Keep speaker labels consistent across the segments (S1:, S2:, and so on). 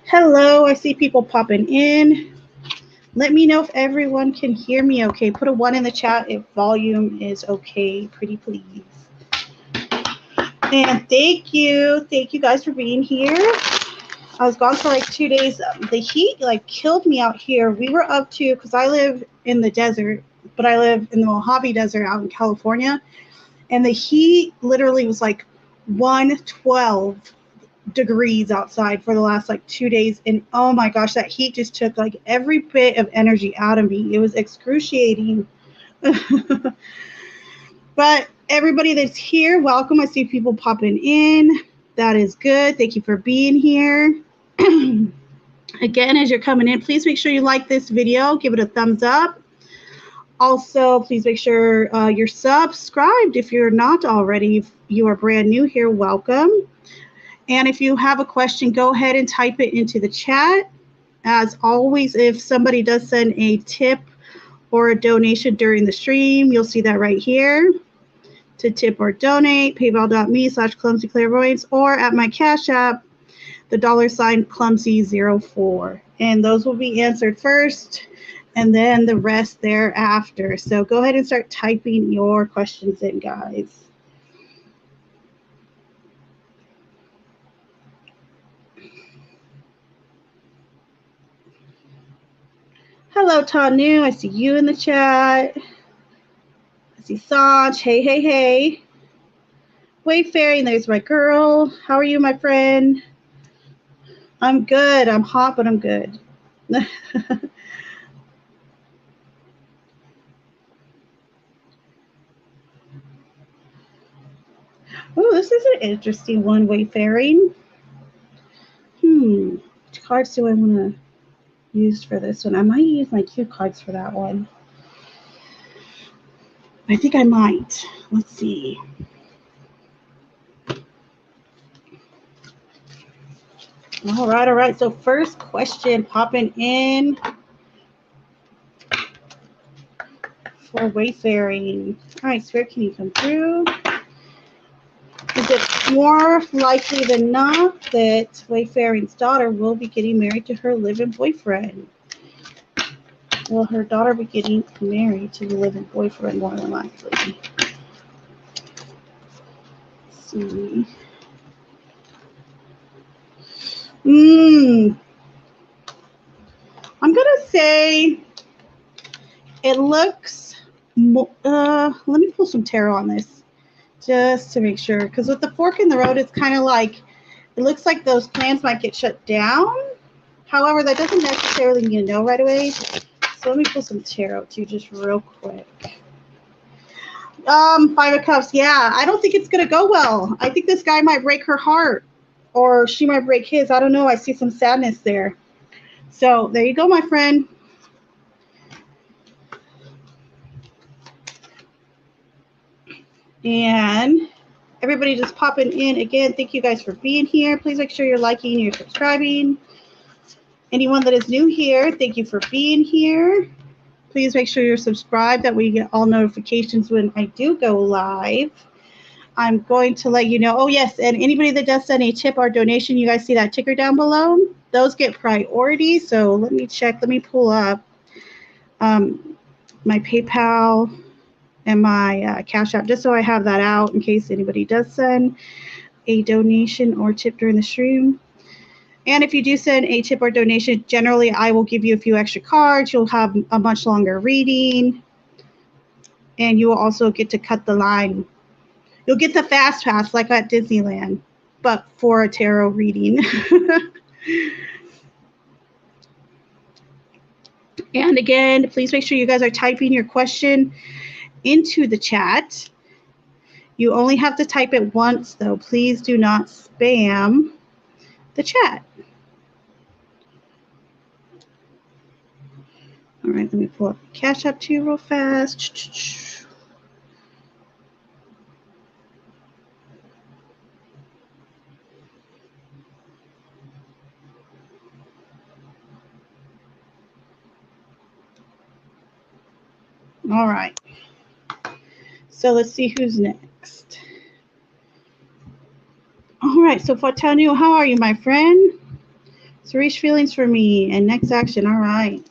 S1: Hello, I see people popping in. Let me know if everyone can hear me okay. Put a 1 in the chat if volume is okay, pretty please. And thank you guys for being here. I was gone for like 2 days. The heat like killed me out here. We were up to, because I live in the desert, but I live in the Mojave Desert out in California. And the heat literally was like 112 degrees outside for the last like 2 days, and oh my gosh, that heat just took like every bit of energy out of me. It was excruciating. But everybody that's here, welcome. I see people popping in. That is good. Thank you for being here. Again, as you're coming in, please make sure you like this video, give it a thumbs up. Also, please make sure you're subscribed if you're not already. If you are brand new here, welcome. And if you have a question, go ahead and type it into the chat. As always, if somebody does send a tip or a donation during the stream, you'll see that right here. To tip or donate, paypal.me/clumsyclairvoyance, or at my Cash App, the $clumsy04. And those will be answered first, and then the rest thereafter. So go ahead and start typing your questions in, guys. Hello, Tanu. I see you in the chat. I see Sanj. Hey, hey, hey. Wayfaring, there's my girl. How are you, my friend? I'm good. I'm hot, but I'm good. Oh, this is an interesting one, Wayfaring. Which cards do I want to use for this one? I might use my cue cards for that one. I think I might. Let's see. All right. So first question popping in for Wayfaring. All right, Spirit, can you come through? Is it more likely than not that Wayfaring's daughter will be getting married to her live-in boyfriend? Will her daughter be getting married to the live-in boyfriend more than likely? Let's see. I'm going to say it looks more, let me pull some tarot on this just to make sure, because with the fork in the road, it's kind of like, it looks like those plans might get shut down. However, that doesn't necessarily mean to know right away. So let me pull some tarot too, just real quick. 5 of Cups. Yeah, I don't think it's going to go well. I think this guy might break her heart, or she might break his. I don't know. I see some sadness there. So there you go, my friend. And everybody just popping in again. Thank you guys for being here. Please make sure you're liking, you're subscribing. Anyone that is new here, thank you for being here. Please make sure you're subscribed, that we get all notifications when I do go live. I'm going to let you know. Oh, yes, and anybody that does send a tip or donation, you guys see that ticker down below? Those get priority. So let me check. Let me pull up my PayPal and my Cash App, just so I have that out in case anybody does send a donation or tip during the stream. And if you do send a tip or donation, generally I will give you a few extra cards. You'll have a much longer reading, and you will also get to cut the line. You'll get the fast pass like at Disneyland, but for a tarot reading. And again, please make sure you guys are typing your question into the chat. You only have to type it once, though. Please do not spam the chat. All right, let me pull up Cash App too real fast. All right. So let's see who's next. All right, so Fatanu, how are you, my friend? Suresh, feelings for me and next action. All right.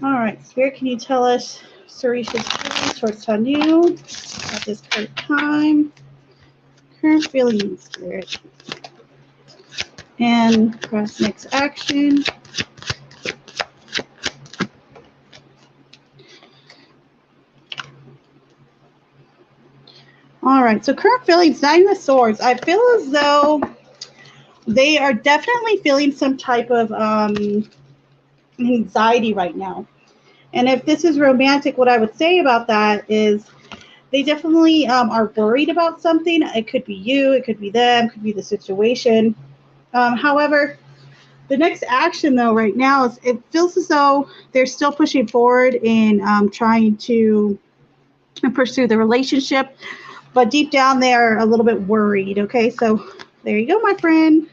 S1: All right, Spirit, can you tell us Suresh's feelings towards Tanu at this current time? Current feelings, Spirit. And press next action. All right, so current feelings, Nine of Swords. I feel as though they are definitely feeling some type of anxiety right now. And if this is romantic, what I would say about that is they definitely are worried about something. It could be you, it could be them, it could be the situation. However, the next action, though, right now, is it feels as though they're still pushing forward in trying to pursue the relationship. But deep down, they're a little bit worried, okay? So there you go, my friend.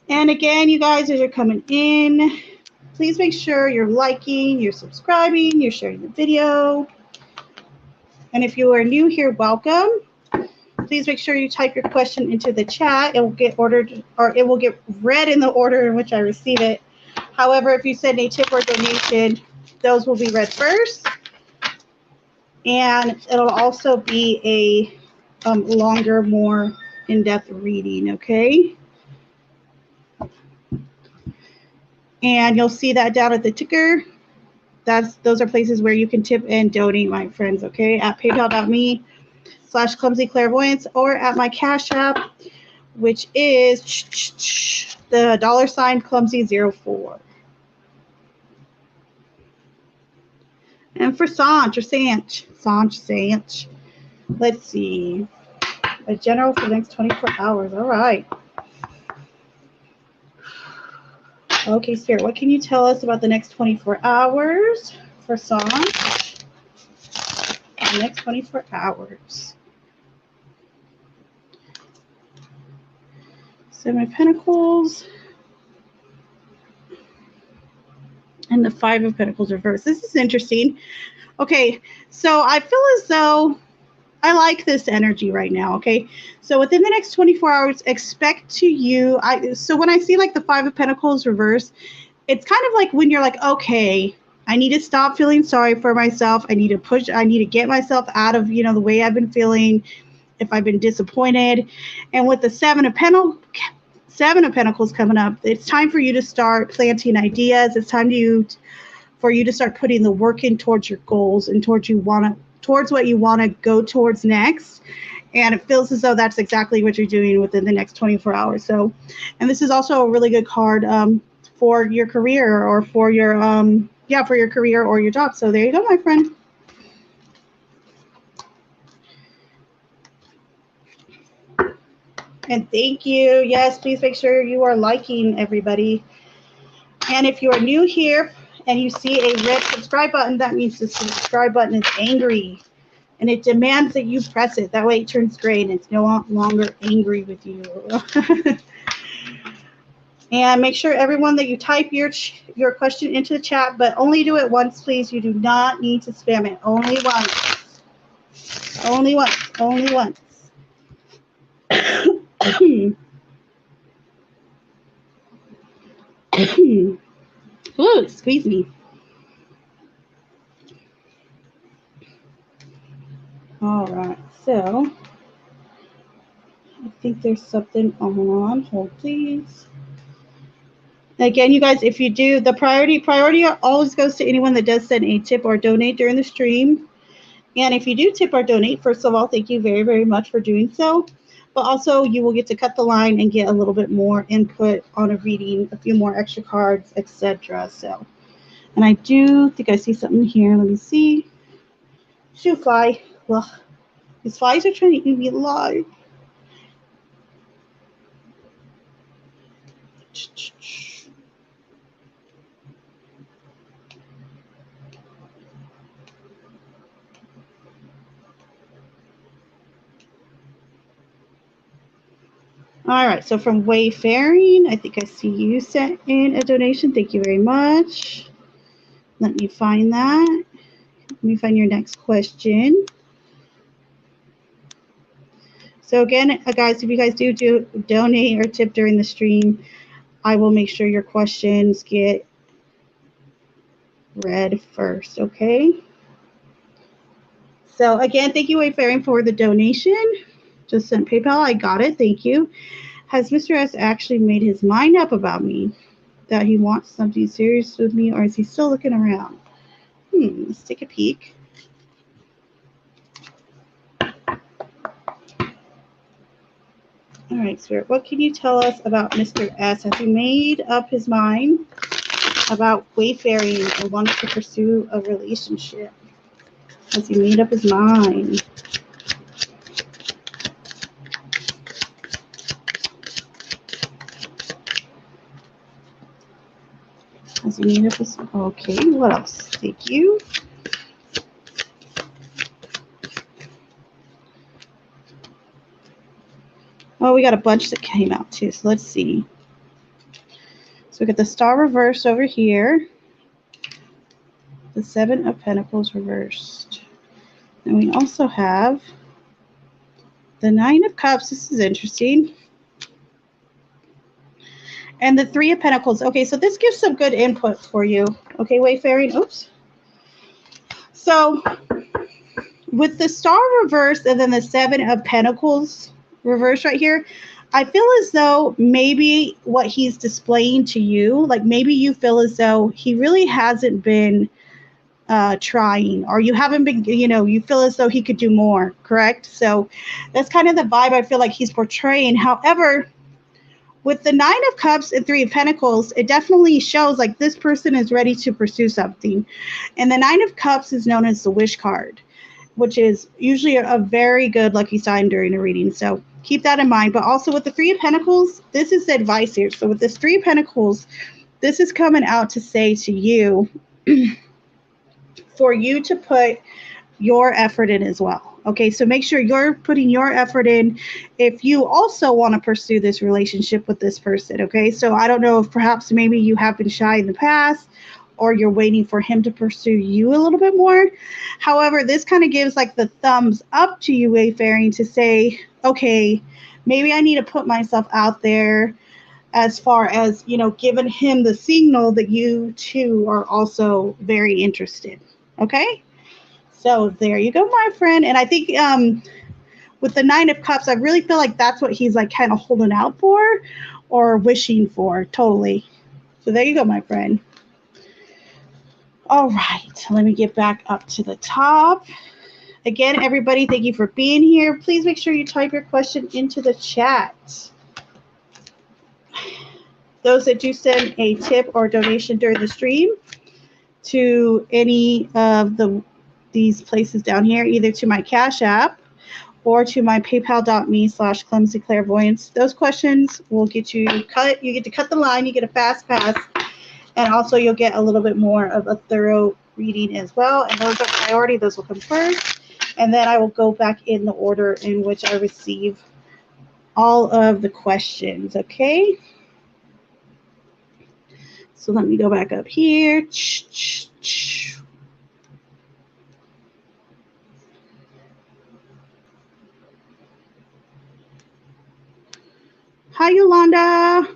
S1: And again, you guys, as you're coming in, please make sure you're liking, you're subscribing, you're sharing the video. And if you are new here, welcome. Please make sure you type your question into the chat. It will get ordered, or it will get read in the order in which I receive it. However, if you send a tip or donation, those will be read first. And it'll also be a longer, more in-depth reading, okay? And you'll see that down at the ticker. Those are places where you can tip and donate, my friends, okay? At paypal.me/clumsyclairvoyance or at my Cash App, which is the $ clumsy04. And for Sanch, let's see. A general for the next 24 hours. All right. Okay, Spirit, what can you tell us about the next 24 hours for Sanch? The next 24 hours. Seven of Pentacles. And the Five of Pentacles reversed. This is interesting. Okay, so I feel as though I like this energy right now, okay? So within the next 24 hours, expect to you, so when I see like the Five of Pentacles reverse, it's kind of like when you're like, okay, I need to stop feeling sorry for myself. I need to get myself out of, the way I've been feeling if I've been disappointed. And with the Seven of Pentacles coming up, it's time for you to start planting ideas. It's time for you to start putting the work in towards your goals and towards what you want to go towards next. And it feels as though that's exactly what you're doing within the next 24 hours. So, and this is also a really good card for your career or for your for your career or your job. So there you go, my friend. And thank you. Yes, please make sure you are liking, everybody. And if you are new here and you see a red subscribe button, that means the subscribe button is angry. And it demands that you press it. That way it turns gray and it's no longer angry with you. And make sure, everyone, that you type your question into the chat, but only do it once, please. You do not need to spam it. Only once. Only once. Only once. Ooh, excuse me. All right, so I think there's something on. Hold, please. Again, you guys, if you do, the priority always goes to anyone that does send a tip or donate during the stream. And if you do tip or donate, first of all, thank you very, very much for doing so. But also, you will get to cut the line and get a little bit more input on a reading, a few more extra cards, etc. So, and I do think I see something here. Let me see. Shoot, fly. Well, these flies are trying to eat me alive. All right, so from Wayfaring, I think I see you sent in a donation. Thank you very much. Let me find that. Let me find your next question. So again, guys, if you guys do donate or tip during the stream, I will make sure your questions get read first, okay? So again, thank you, Wayfaring, for the donation. Just sent PayPal. I got it. Thank you. Has Mr. S actually made his mind up about me? That he wants something serious with me, or is he still looking around? Let's take a peek. All right, Spirit, what can you tell us about Mr. S? Has he made up his mind about wayfaring or wants to pursue a relationship? Has he made up his mind? Has he made up his mind? Okay, what else? Thank you. Oh, we got a bunch that came out too, so let's see. So we got the Star reversed over here. The Seven of Pentacles reversed. And we also have the Nine of Cups. This is interesting. And the Three of Pentacles. Okay, so this gives some good input for you. Okay, Wayfaring. Oops. So with the Star reversed and then the Seven of Pentacles reversed right here, I feel as though maybe what he's displaying to you, like maybe you feel as though he really hasn't been trying, or you haven't been, you feel as though he could do more, correct? So that's kind of the vibe I feel like he's portraying. However, with the Nine of Cups and Three of Pentacles, it definitely shows like this person is ready to pursue something. And the Nine of Cups is known as the wish card, which is usually a very good lucky sign during a reading. So keep that in mind. But also with the Three of Pentacles, this is the advice here. So with this Three of Pentacles, this is coming out to say to you, for you to put your effort in as well. Okay, so make sure you're putting your effort in if you also want to pursue this relationship with this person. Okay, so I don't know if perhaps maybe you have been shy in the past, or you're waiting for him to pursue you a little bit more. However, this kind of gives like the thumbs up to you, Wayfaring, to say, okay, maybe I need to put myself out there as far as, giving him the signal that you too are also very interested. Okay, so there you go, my friend. And I think with the Nine of Cups, I really feel like that's what he's like kind of holding out for or wishing for. Totally. So there you go, my friend. All right, let me get back up to the top. Again, everybody, thank you for being here. Please make sure you type your question into the chat. Those that do send a tip or donation during the stream to any of these places down here, either to my Cash App or to my paypal.me/clumsyclairvoyance. Those questions will get you cut. You get to cut the line. You get a fast pass. And also you'll get a little bit more of a thorough reading as well. And those are priority. Those will come first. And then I will go back in the order in which I receive all of the questions. Okay. So let me go back up here. Hi, Yolanda.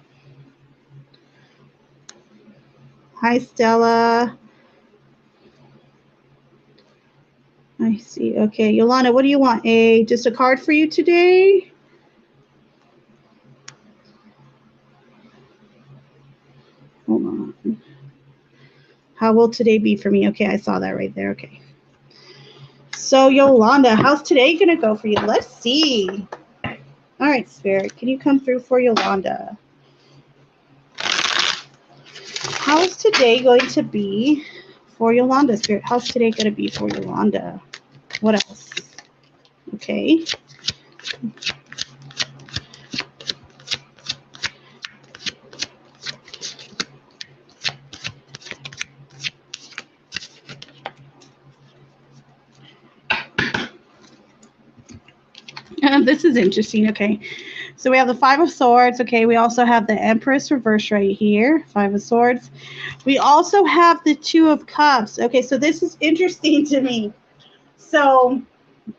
S1: Hi, Stella. I see. Okay, Yolanda, what do you want? Just a card for you today? Hold on. How will today be for me? Okay, I saw that right there. Okay. So, Yolanda, how's today going to go for you? Let's see. All right, Spirit, can you come through for Yolanda? How's today going to be for Yolanda, Spirit? How's today going to be for Yolanda? What else? Okay. This is interesting. Okay. So we have the Five of Swords. Okay. We also have the Empress reverse right here. Five of Swords. We also have the Two of Cups. Okay. So this is interesting to me. So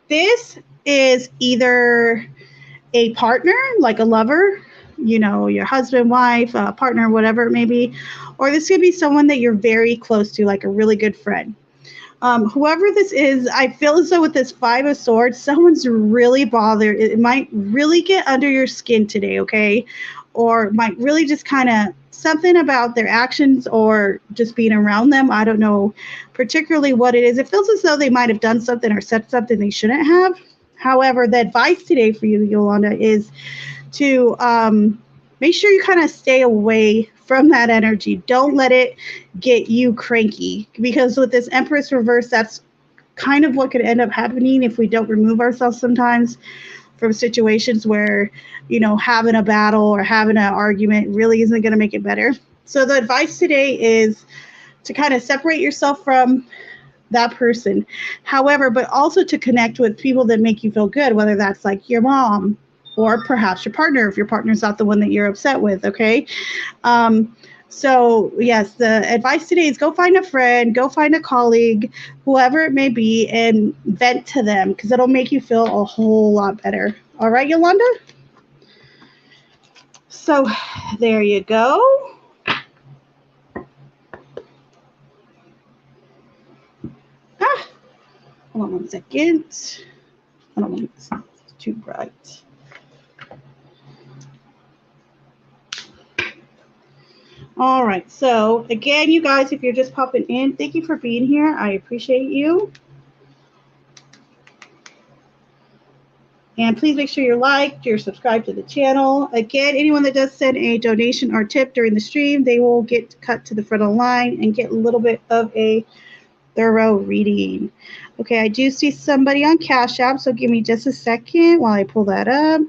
S1: this is either a partner, like a lover, you know, your husband, wife, partner, whatever it may be, or this could be someone that you're very close to, like a really good friend. Whoever this is, I feel as though with this Five of Swords, someone's really bothered. It might really get under your skin today, okay? Or might really just kind of something about their actions or just being around them. I don't know particularly what it is. It feels as though they might have done something or said something they shouldn't have. However, the advice today for you, Yolanda, is to make sure you kind of stay away from that energy. Don't let it get you cranky, because with this Empress reverse, that's kind of what could end up happening if we don't remove ourselves sometimes from situations where, you know, having a battle or having an argument really isn't going to make it better. So the advice today is to kind of separate yourself from that person. However, but also to connect with people that make you feel good, whether that's like your mom or perhaps your partner, if your partner's not the one that you're upset with, okay? So yes, the advice today is go find a friend, go find a colleague, whoever it may be, and vent to them, because it'll make you feel a whole lot better. All right, Yolanda? So there you go. Hold on one second. I don't want it's too bright. All right, so again, you guys, if you're just popping in, thank you for being here. I appreciate you. And please make sure you're liked, you're subscribed to the channel. Again, anyone that does send a donation or tip during the stream, they will get cut to the front of the line and get a little bit of a thorough reading. Okay, I do see somebody on Cash App, so give me just a second while I pull that up.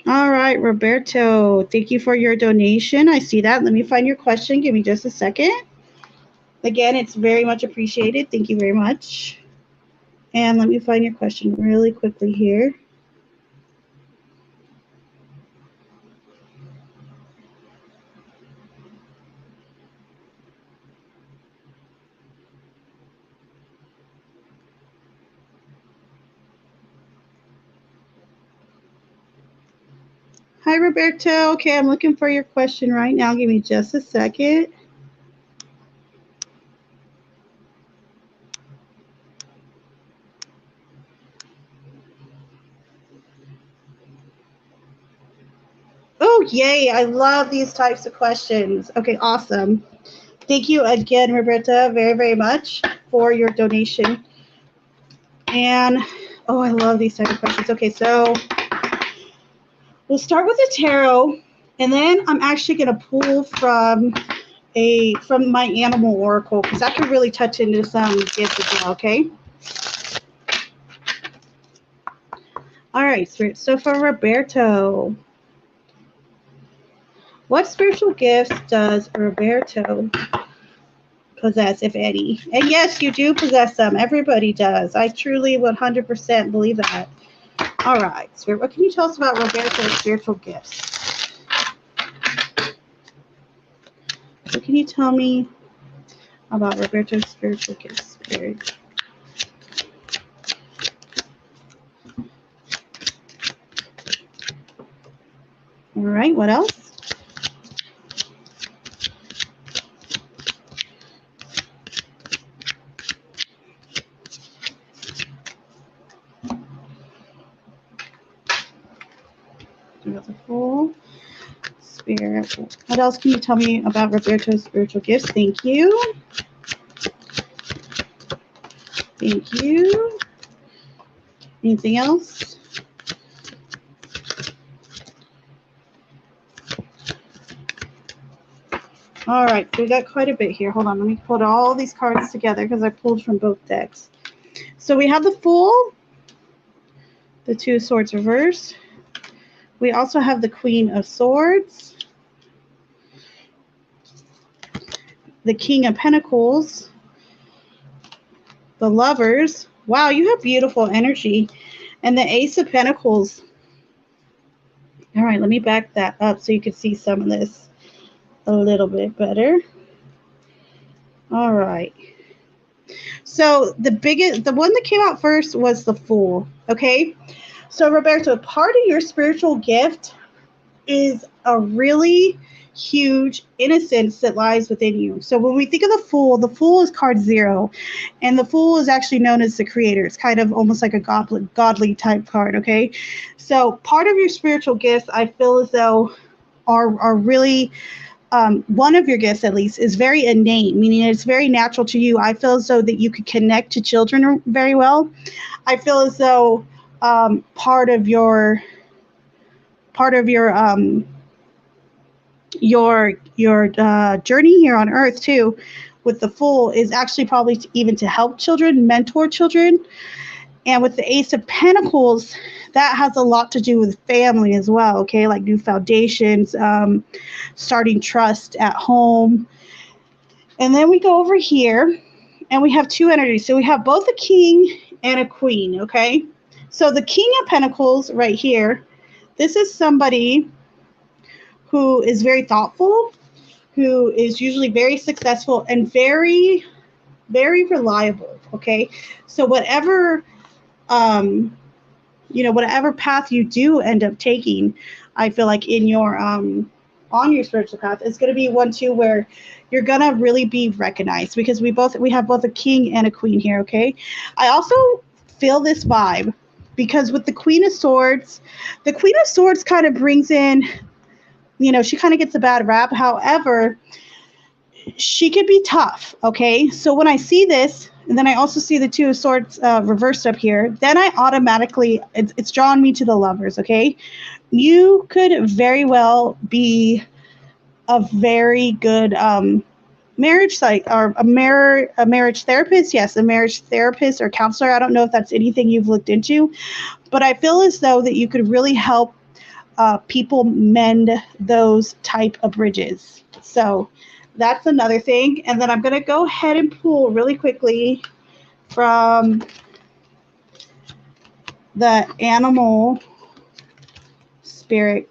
S1: All right, Roberto, thank you for your donation. I see that. Let me find your question. Give me just a second. Again, it's very much appreciated. Thank you very much. And let me find your question really quickly here. Hi, Roberto. Okay, I'm looking for your question right now. Give me just a second. Oh, yay. I love these types of questions. Okay, awesome. Thank you again, Roberta, very, very much for your donation. And, oh, I love these type of questions. Okay, so we'll start with the tarot, and then I'm actually going to pull from my animal oracle, because that could really touch into some gifts as well, okay? All right, so for Roberto, what spiritual gifts does Roberto possess, if any? And yes, you do possess them. Everybody does. I truly 100% believe that. All right, Spirit, what can you tell us about Roberto's spiritual gifts? What can you tell me about Roberto's spiritual gifts, Spirit? All right, what else? Beautiful. Spirit. What else can you tell me about Roberto's spiritual gifts? Thank you. Thank you. Anything else? All right, so we got quite a bit here. Hold on, let me put all these cards together because I pulled from both decks. So we have the Fool, the Two of Swords reverse. We also have the Queen of Swords. the King of Pentacles, the Lovers. Wow, you have beautiful energy. And the Ace of Pentacles. All right, let me back that up so you can see some of this a little bit better. All right. So the one that came out first was the Fool, okay? So Roberto, part of your spiritual gift is a really huge innocence that lies within you. So when we think of the Fool is card 0, and the Fool is actually known as the creator. It's kind of almost like a godly type card, okay? So part of your spiritual gifts, I feel as though are really one of your gifts at least is very innate, meaning it's very natural to you. I feel as though that you could connect to children very well. I feel as though part of your journey here on earth too with the Fool is actually probably even to help children, mentor children. And with the Ace of Pentacles, that has a lot to do with family as well, okay? Like new foundations, starting trust at home. And then we go over here, and we have two energies. So we have both a King and a Queen, okay? So the King of Pentacles right here, this is somebody who is very thoughtful, who is usually very successful and very, very reliable, okay? So whatever whatever path you do end up taking, I feel like in your on your spiritual path is going to be one too where you're going to really be recognized, because we have both a King and a Queen here, okay? I also feel this vibe because with the Queen of Swords kind of brings in, she kind of gets a bad rap. However, she could be tough, okay? So when I see this, and then I also see the Two of Swords reversed up here, then I automatically, it's drawn me to the Lovers, okay? You could very well be a very good marriage or a marriage therapist. Yes, a marriage therapist or counselor. I don't know if that's anything you've looked into, but I feel as though that you could really help people mend those type of bridges. So that's another thing. And then I'm going to go ahead and pull really quickly from the animal spirit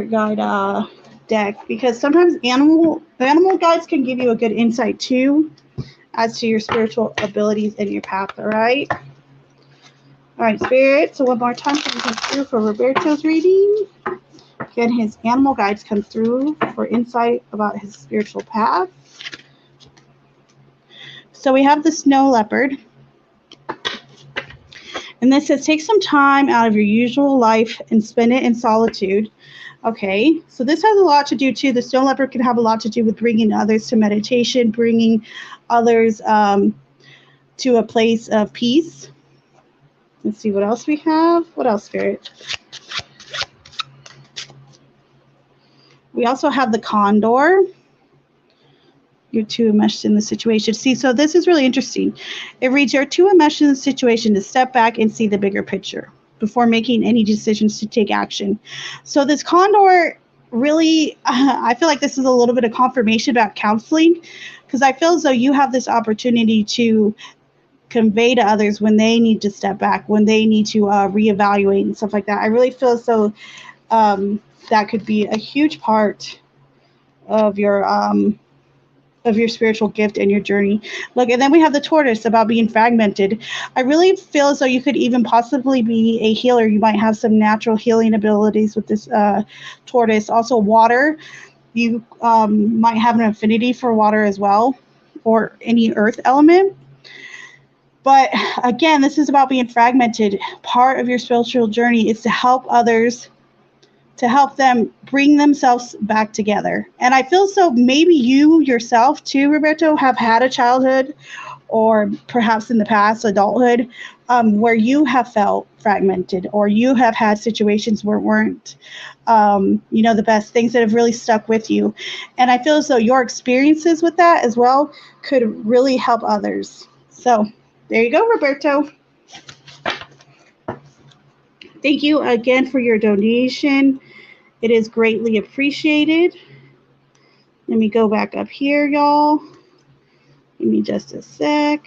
S1: guide deck, because sometimes animal guides can give you a good insight too as to your spiritual abilities and your path. All right, Spirit. So one more time, so we come through for Roberto's reading. Again, his animal guides come through for insight about his spiritual path. So we have the snow leopard. And this says, take some time out of your usual life and spend it in solitude. Okay, so this has a lot to do too. The snow leopard can have a lot to do with bringing others to meditation, bringing others to a place of peace. Let's see what else we have. What else, Spirit? We also have the condor. You're too enmeshed in the situation. See, so this is really interesting. It reads, you're too enmeshed in the situation to step back and see the bigger picture before making any decisions to take action. So this condor really, I feel like this is a little bit of confirmation about counseling, because I feel as though you have this opportunity to convey to others when they need to step back, when they need to reevaluate and stuff like that. I really feel as though that could be a huge part of your spiritual gift and your journey. Look, and then we have the tortoise about being fragmented. I really feel as though you could even possibly be a healer. You might have some natural healing abilities with this tortoise. Also water. You might have an affinity for water as well, or any earth element. But again, this is about being fragmented. Part of your spiritual journey is to help others, to help them bring themselves back together. And I feel so maybe you yourself too, Roberto, have had a childhood, or perhaps in the past adulthood, where you have felt fragmented, or you have had situations where weren't the best, things that have really stuck with you. And I feel as though your experiences with that as well could really help others. So there you go, Roberto. Thank you again for your donation. It is greatly appreciated. Let Let me go back up here, y'all. Give me just a sec.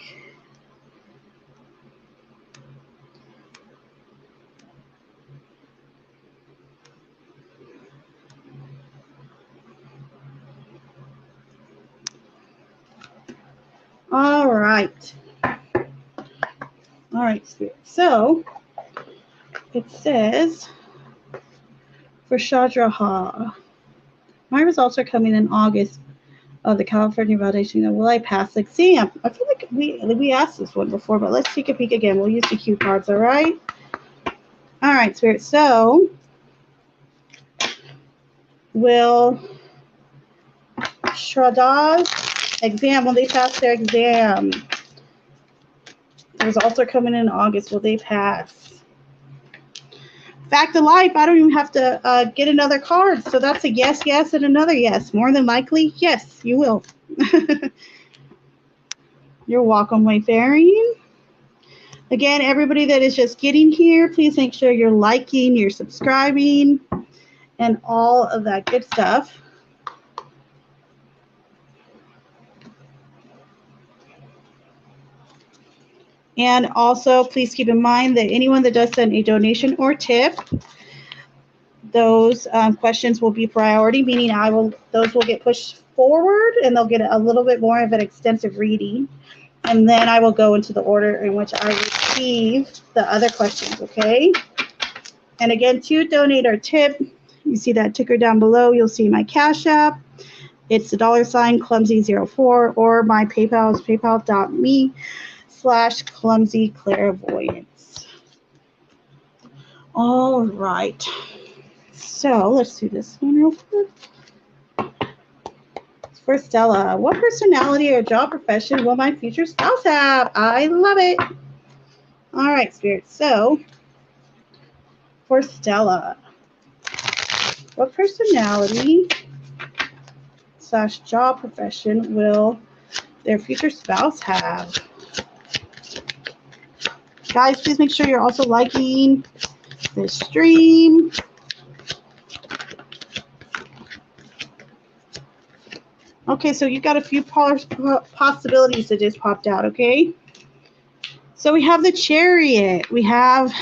S1: All right. All right, Spirit. So it says for Shadraha, my results are coming in August of the California validation. Will I pass the exam? I feel like we asked this one before, but let's take a peek again. We'll use the cue cards, all right? All right, Spirit. So will Shraddha's exam, will they pass their exam? The results are coming in August. Will they pass? Fact of life, I don't even have to get another card. So that's a yes, yes, and another yes. More than likely, yes, you will. You're welcome, Wayfaring. Again, everybody that is just getting here, please make sure you're liking, you're subscribing, and all of that good stuff. And also, please keep in mind that anyone that does send a donation or tip, those questions will be priority, meaning those will get pushed forward and they'll get a little bit more of an extensive reading. And then I will go into the order in which I receive the other questions, okay? And again, to donate or tip, you see that ticker down below, you'll see my Cash App. It's the $clumsy04, or my PayPal is paypal.me/clumsyclairvoyance. All right. So let's do this one real quick. For Stella, what personality or job profession will my future spouse have? I love it. All right, Spirit. So for Stella, what personality / job profession will their future spouse have? Guys, please make sure you're also liking this stream. Okay, so you've got a few possibilities that just popped out, okay? So we have the Chariot. We have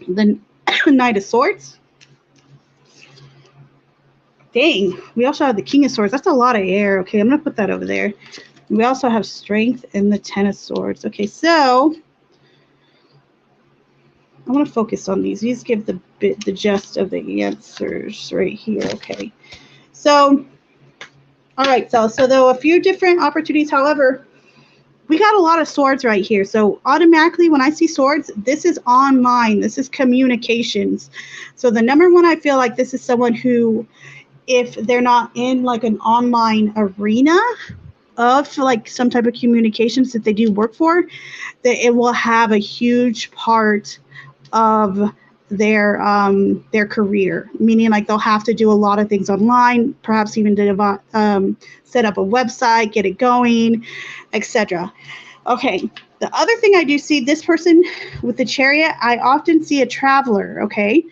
S1: the Knight of Swords. Dang, we also have the King of Swords. That's a lot of air. Okay, I'm going to put that over there. We also have Strength and the Ten of Swords. Okay, so I want to focus on these. These give the gist of the answers right here. Okay, so all right, so there were a few different opportunities. However, we got a lot of swords right here. So automatically when I see swords, this is online. This is communications. So the number one, I feel like this is someone who, if they're not in like an online arena of like some type of communications that they do work for, that it will have a huge part of their career, meaning like they'll have to do a lot of things online, perhaps even to set up a website, get it going, etc. Okay, the other thing I do see, this person with the Chariot, I often see a traveler. Okay,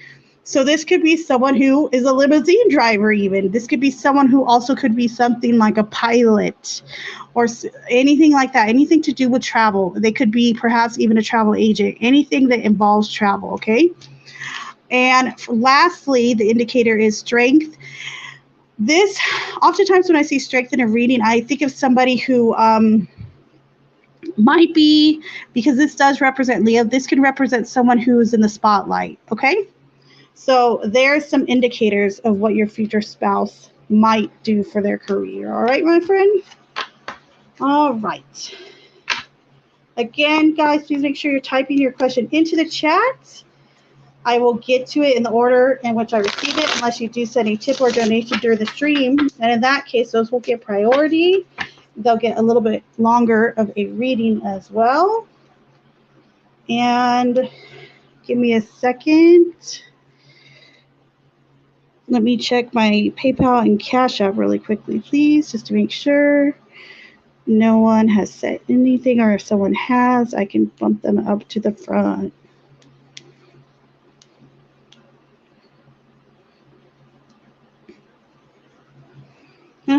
S1: so this could be someone who is a limousine driver. Even this could be someone who also could be something like a pilot or anything like that, anything to do with travel. They could be perhaps even a travel agent, anything that involves travel. Okay. And lastly, the indicator is Strength. This, oftentimes when I see Strength in a reading, I think of somebody who might be, because this does represent Leo, this can represent someone who is in the spotlight, okay? So there's some indicators of what your future spouse might do for their career, all right, my friend? All right. Again, guys, please make sure you're typing your question into the chat. I will get to it in the order in which I receive it, unless you do send a tip or donation during the stream. And in that case, those will get priority. They'll get a little bit longer of a reading as well. And give me a second. Let me check my PayPal and Cash App really quickly, please, just to make sure no one has said anything, or if someone has, I can bump them up to the front.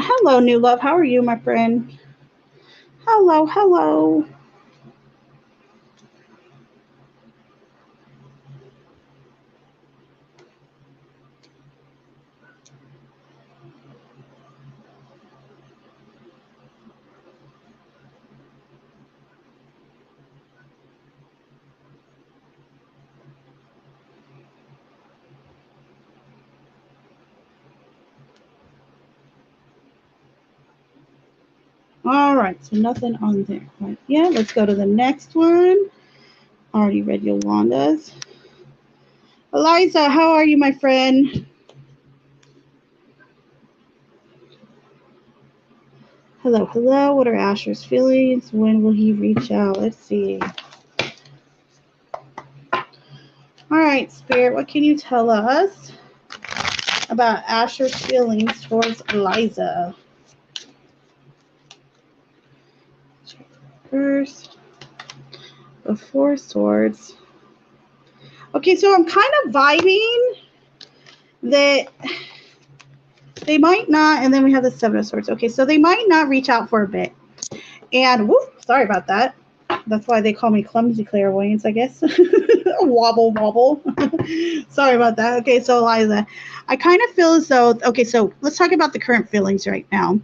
S1: And hello, new love. How are you, my friend? Hello, hello. All right, so nothing on there. Right, yeah, let's go to the next one. Already read Yolanda's. Eliza, how are you, my friend? Hello, hello. What are Asher's feelings? When will he reach out? Let's see. All right, Spirit, what can you tell us about Asher's feelings towards Eliza? First, the Four Swords. Okay, so I'm kind of vibing that they might not, and then we have the Seven of Swords. Okay, so they might not reach out for a bit. And, whoop, sorry about that. That's why they call me clumsy clairvoyance, I guess. Wobble, wobble. Sorry about that. Okay, so Eliza, I kind of feel as though, okay, so let's talk about the current feelings right now.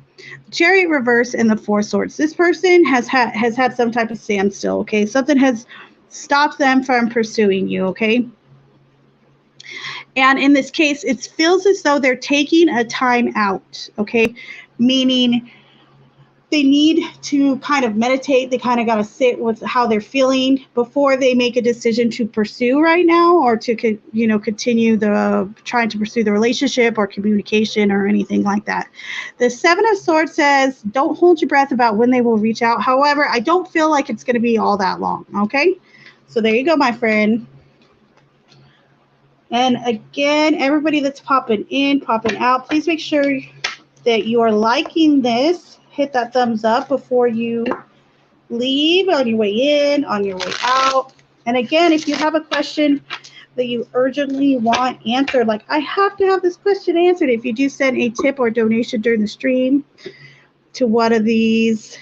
S1: Chariot reverse and the Four Swords. This person has had some type of standstill, okay? Something has stopped them from pursuing you, okay? And in this case, it feels as though they're taking a time out, okay? Meaning they need to kind of meditate. They kind of got to sit with how they're feeling before they make a decision to pursue right now, or to, continue trying to pursue the relationship or communication or anything like that. The Seven of Swords says, don't hold your breath about when they will reach out. However, I don't feel like it's going to be all that long. Okay. So there you go, my friend. And again, everybody that's popping in, popping out, please make sure that you are liking this. Hit that thumbs up before you leave, on your way in, on your way out. And again, if you have a question that you urgently want answered, like I have to have this question answered, if you do send a tip or donation during the stream to one of these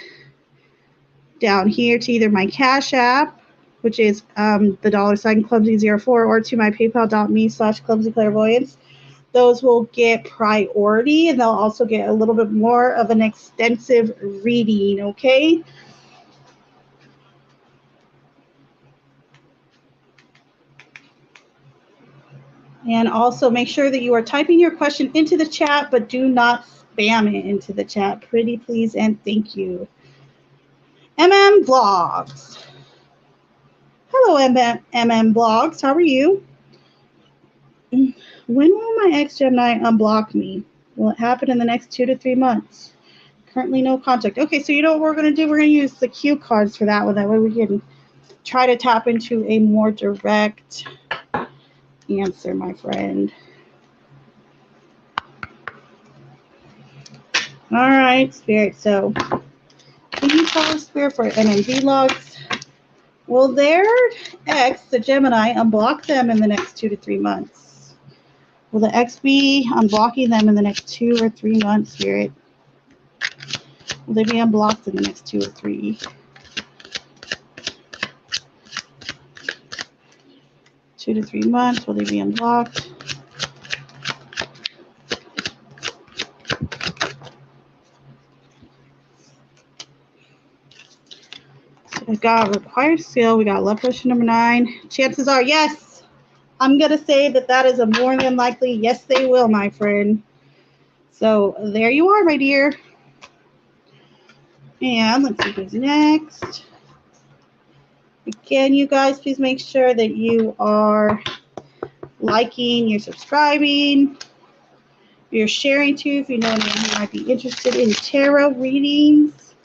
S1: down here, to either my Cash App, which is the $ clumsy04, or to my paypal.me/clumsyclairvoyance, those will get priority, and they'll also get a little bit more of an extensive reading, okay? And also make sure that you are typing your question into the chat, but do not spam it into the chat. Pretty please and thank you. Vlogs. Hello, Vlogs. How are you? When will my ex-Gemini unblock me? Will it happen in the next 2 to 3 months? Currently no contact. Okay, so you know what we're going to do? We're going to use the cue cards for that one. That way we can try to tap into a more direct answer, my friend. All right, Spirit. So can you tell us, Spirit, for NMV logs, will their ex, the Gemini, unblock them in the next 2 to 3 months? Will the ex be unblocking them in the next 2 or 3 months, Spirit? Will they be unblocked in the next 2 or 3? 2 to 3 months, will they be unblocked? So we got required seal, we got love potion number 9. Chances are, yes. I'm going to say that is a more than likely yes, they will, my friend. So there you are, my dear. And let's see who's next. Again, you guys, please make sure that you are liking, you're subscribing, you're sharing too if you know anyone who might be interested in tarot readings.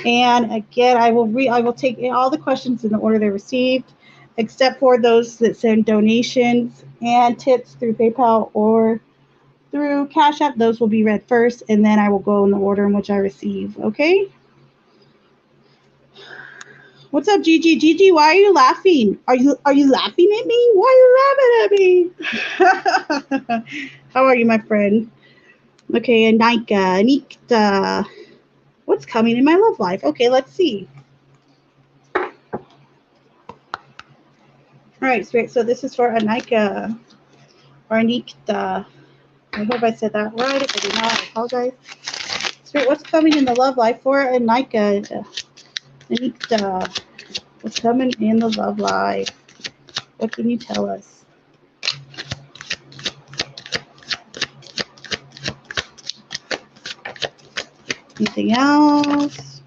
S1: And again, I will take all the questions in the order they're received, except for those that send donations and tips through PayPal or through Cash App. Those will be read first, and then I will go in the order in which I receive. Okay? What's up, Gigi? Gigi, why are you laughing? Are you laughing at me? Why are you laughing at me? How are you, my friend? Okay, Anika. What's coming in my love life? Okay, let's see. All right, Spirit. So this is for Anika or Anikta. I hope I said that right. If I did not, I apologize. Spirit, what's coming in the love life for Anika? Anikta. What's coming in the love life? What can you tell us? Anything else?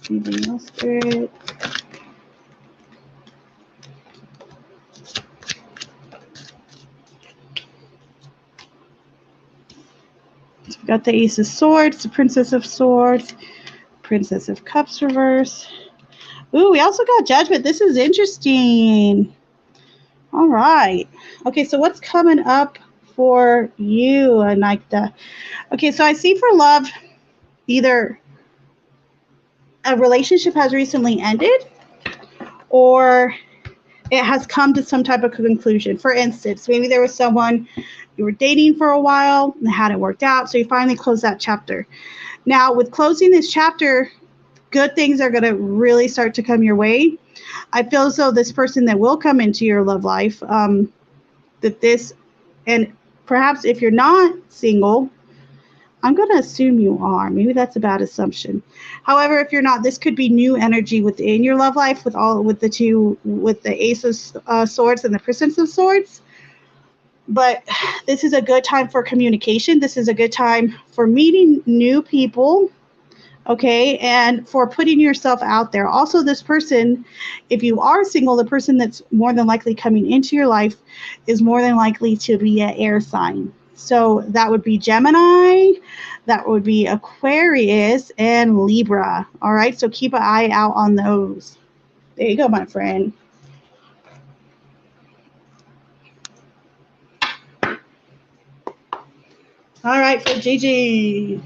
S1: Anything else, Spirit? So we got the Ace of Swords, the Princess of Swords, Princess of Cups reverse. Ooh, we also got Judgment. This is interesting. All right. Okay, so what's coming up for you, Anikta? Okay, so I see for love, either a relationship has recently ended or it has come to some type of conclusion. For instance, maybe there was someone you were dating for a while and it hadn't worked out, so you finally closed that chapter. Now, with closing this chapter, good things are going to really start to come your way. I feel as though this person that will come into your love life, that this, and perhaps if you're not single, I'm going to assume you are. Maybe that's a bad assumption. However, if you're not, this could be new energy within your love life with the Ace of Swords and the Princess of Swords. But this is a good time for communication. This is a good time for meeting new people. Okay, and for putting yourself out there. Also, this person, if you are single, the person that's more than likely coming into your life is more than likely to be an air sign. So that would be Gemini, that would be Aquarius, and Libra. All right, so keep an eye out on those. There you go, my friend. All right, for Gigi.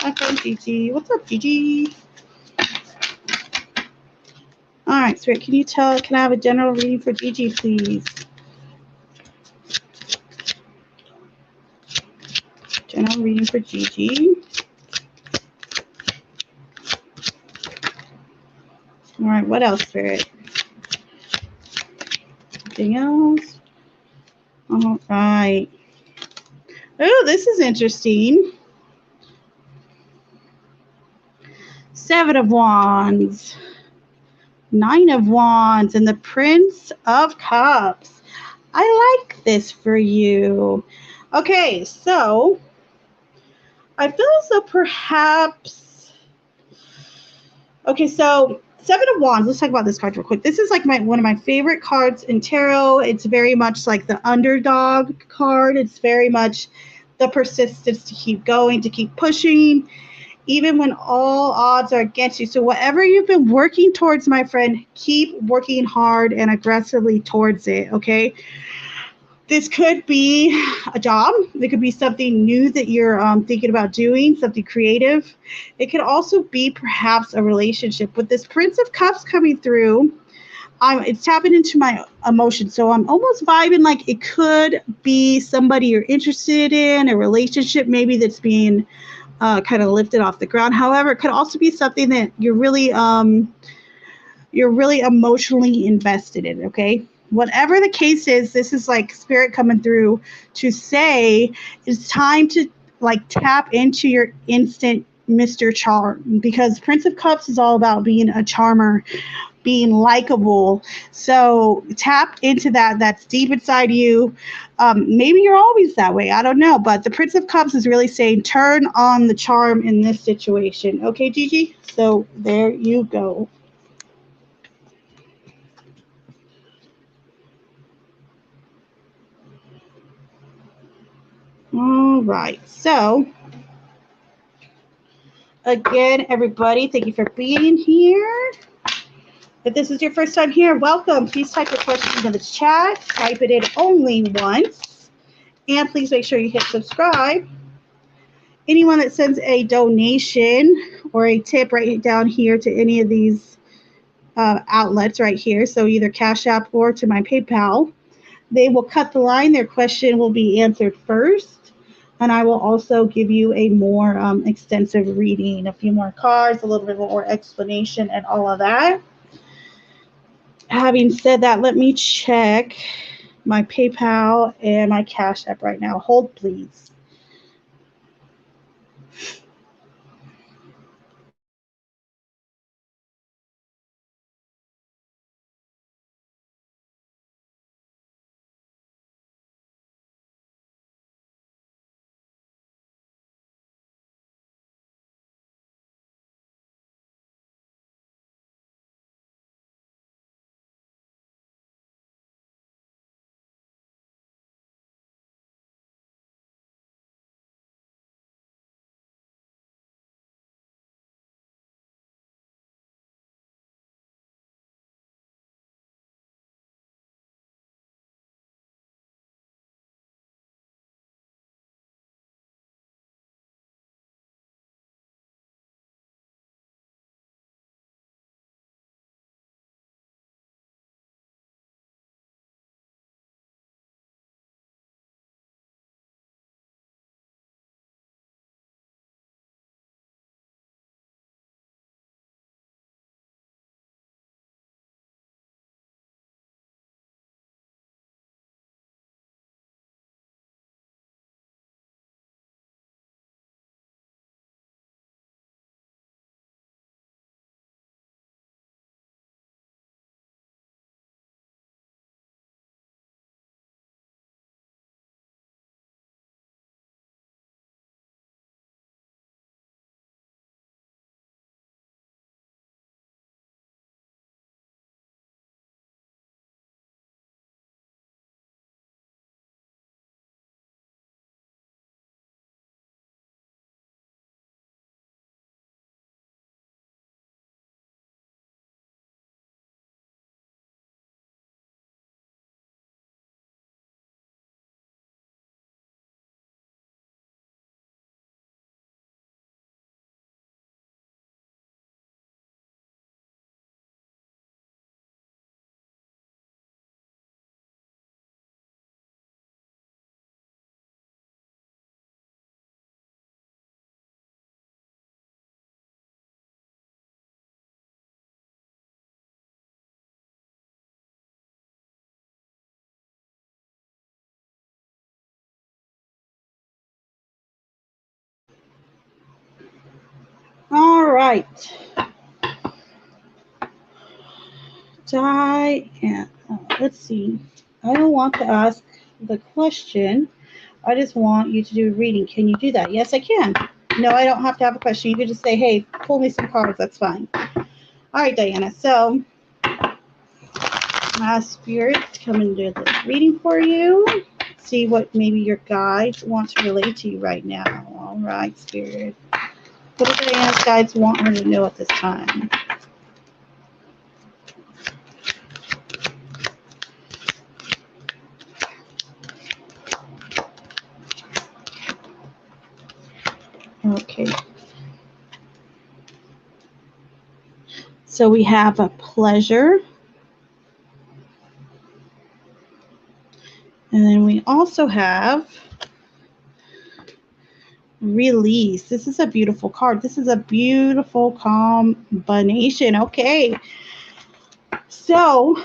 S1: My friend Gigi. What's up, Gigi? All right, Spirit, can I have a general reading for Gigi, please? General reading for Gigi. All right, what else, Spirit? Anything else? All right. Oh, this is interesting. Seven of Wands, Nine of Wands, and the Prince of Cups. I like this for you. Okay, so I feel as though perhaps... Okay, so Seven of Wands. Let's talk about this card real quick. This is like one of my favorite cards in tarot. It's very much like the underdog card. It's very much the persistence to keep going, to keep pushing, even when all odds are against you. So whatever you've been working towards, my friend, keep working hard and aggressively towards it, okay? This could be a job. It could be something new that you're thinking about doing, something creative. It could also be perhaps a relationship. With this Prince of Cups coming through, it's tapping into my emotions. So I'm almost vibing like it could be somebody you're interested in, a relationship maybe that's being kind of lifted off the ground. However, it could also be something that you're really emotionally invested in, okay? Whatever the case is, this is like Spirit coming through to say it's time to like tap into your instant Mr. Charm, because Prince of Cups is all about being a charmer, being likable. So tap into that. That's deep inside you. Maybe you're always that way. I don't know. But the Prince of Cups is really saying turn on the charm in this situation. Okay, Gigi? So there you go. All right. So again, everybody, thank you for being here. If this is your first time here, welcome. Please type your questions in the chat. Type it in only once. And please make sure you hit subscribe. Anyone that sends a donation or a tip right down here to any of these outlets right here, so either Cash App or to my PayPal, They will cut the line. Their question will be answered first. And I will also give you a more extensive reading, a few more cards, a little bit more explanation, and all of that. Having said that, let me check my PayPal and my Cash App right now. Hold, please. All right. Diane, let's see. I don't want to ask the question. I just want you to do a reading. Can you do that? Yes, I can. No, I don't have to have a question. You can just say, hey, pull me some cards. That's fine. All right, Diana. So, ask Spirit to come and do this reading for you. See what maybe your guides want to relate to you right now. All right, Spirit. What do Diana's guides want her to know at this time? Okay. So we have a pleasure. And then we also have release. This is a beautiful card. This is a beautiful combination. Okay. So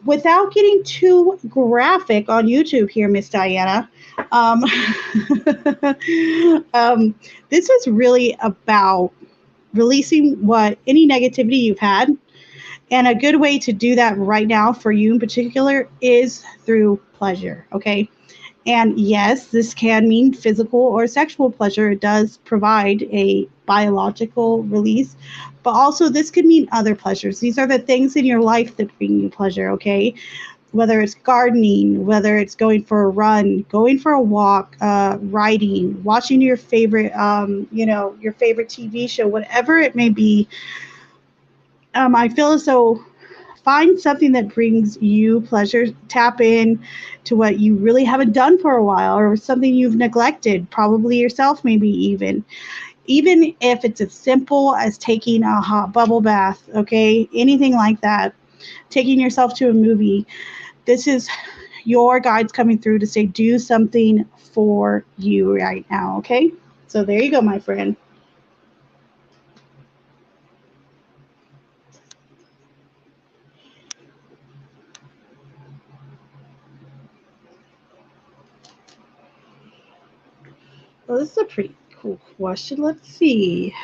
S1: without getting too graphic on YouTube here, Miss Diana, this is really about releasing any negativity you've had. And a good way to do that right now for you in particular is through pleasure, okay? And yes, this can mean physical or sexual pleasure. It does provide a biological release, but also this could mean other pleasures. These are the things in your life that bring you pleasure, okay? Whether it's gardening, whether it's going for a run, going for a walk, writing, watching your favorite, your favorite TV show, whatever it may be. I feel as though find something that brings you pleasure. Tap in to what you really haven't done for a while, or something you've neglected, probably yourself, maybe even if it's as simple as taking a hot bubble bath, okay? Anything like that. Taking yourself to a movie. This is your guides coming through to say do something for you right now, okay? So there you go, my friend. Well, this is a pretty cool question. Let's see.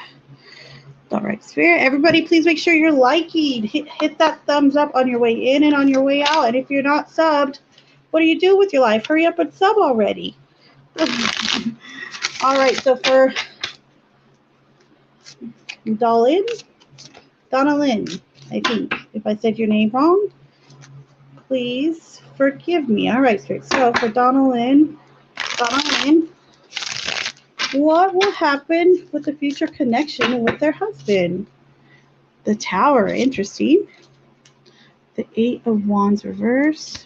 S1: All right, Spirit, everybody, please make sure you're liking. Hit that thumbs up on your way in and on your way out. And if you're not subbed, what do you do with your life? Hurry up and sub already. All right, so for Donna Lynn, I think, if I said your name wrong, please forgive me. All right, Spirit. So for Donna Lynn, what will happen with the future connection with their husband? The Tower, interesting. The Eight of Wands reverse.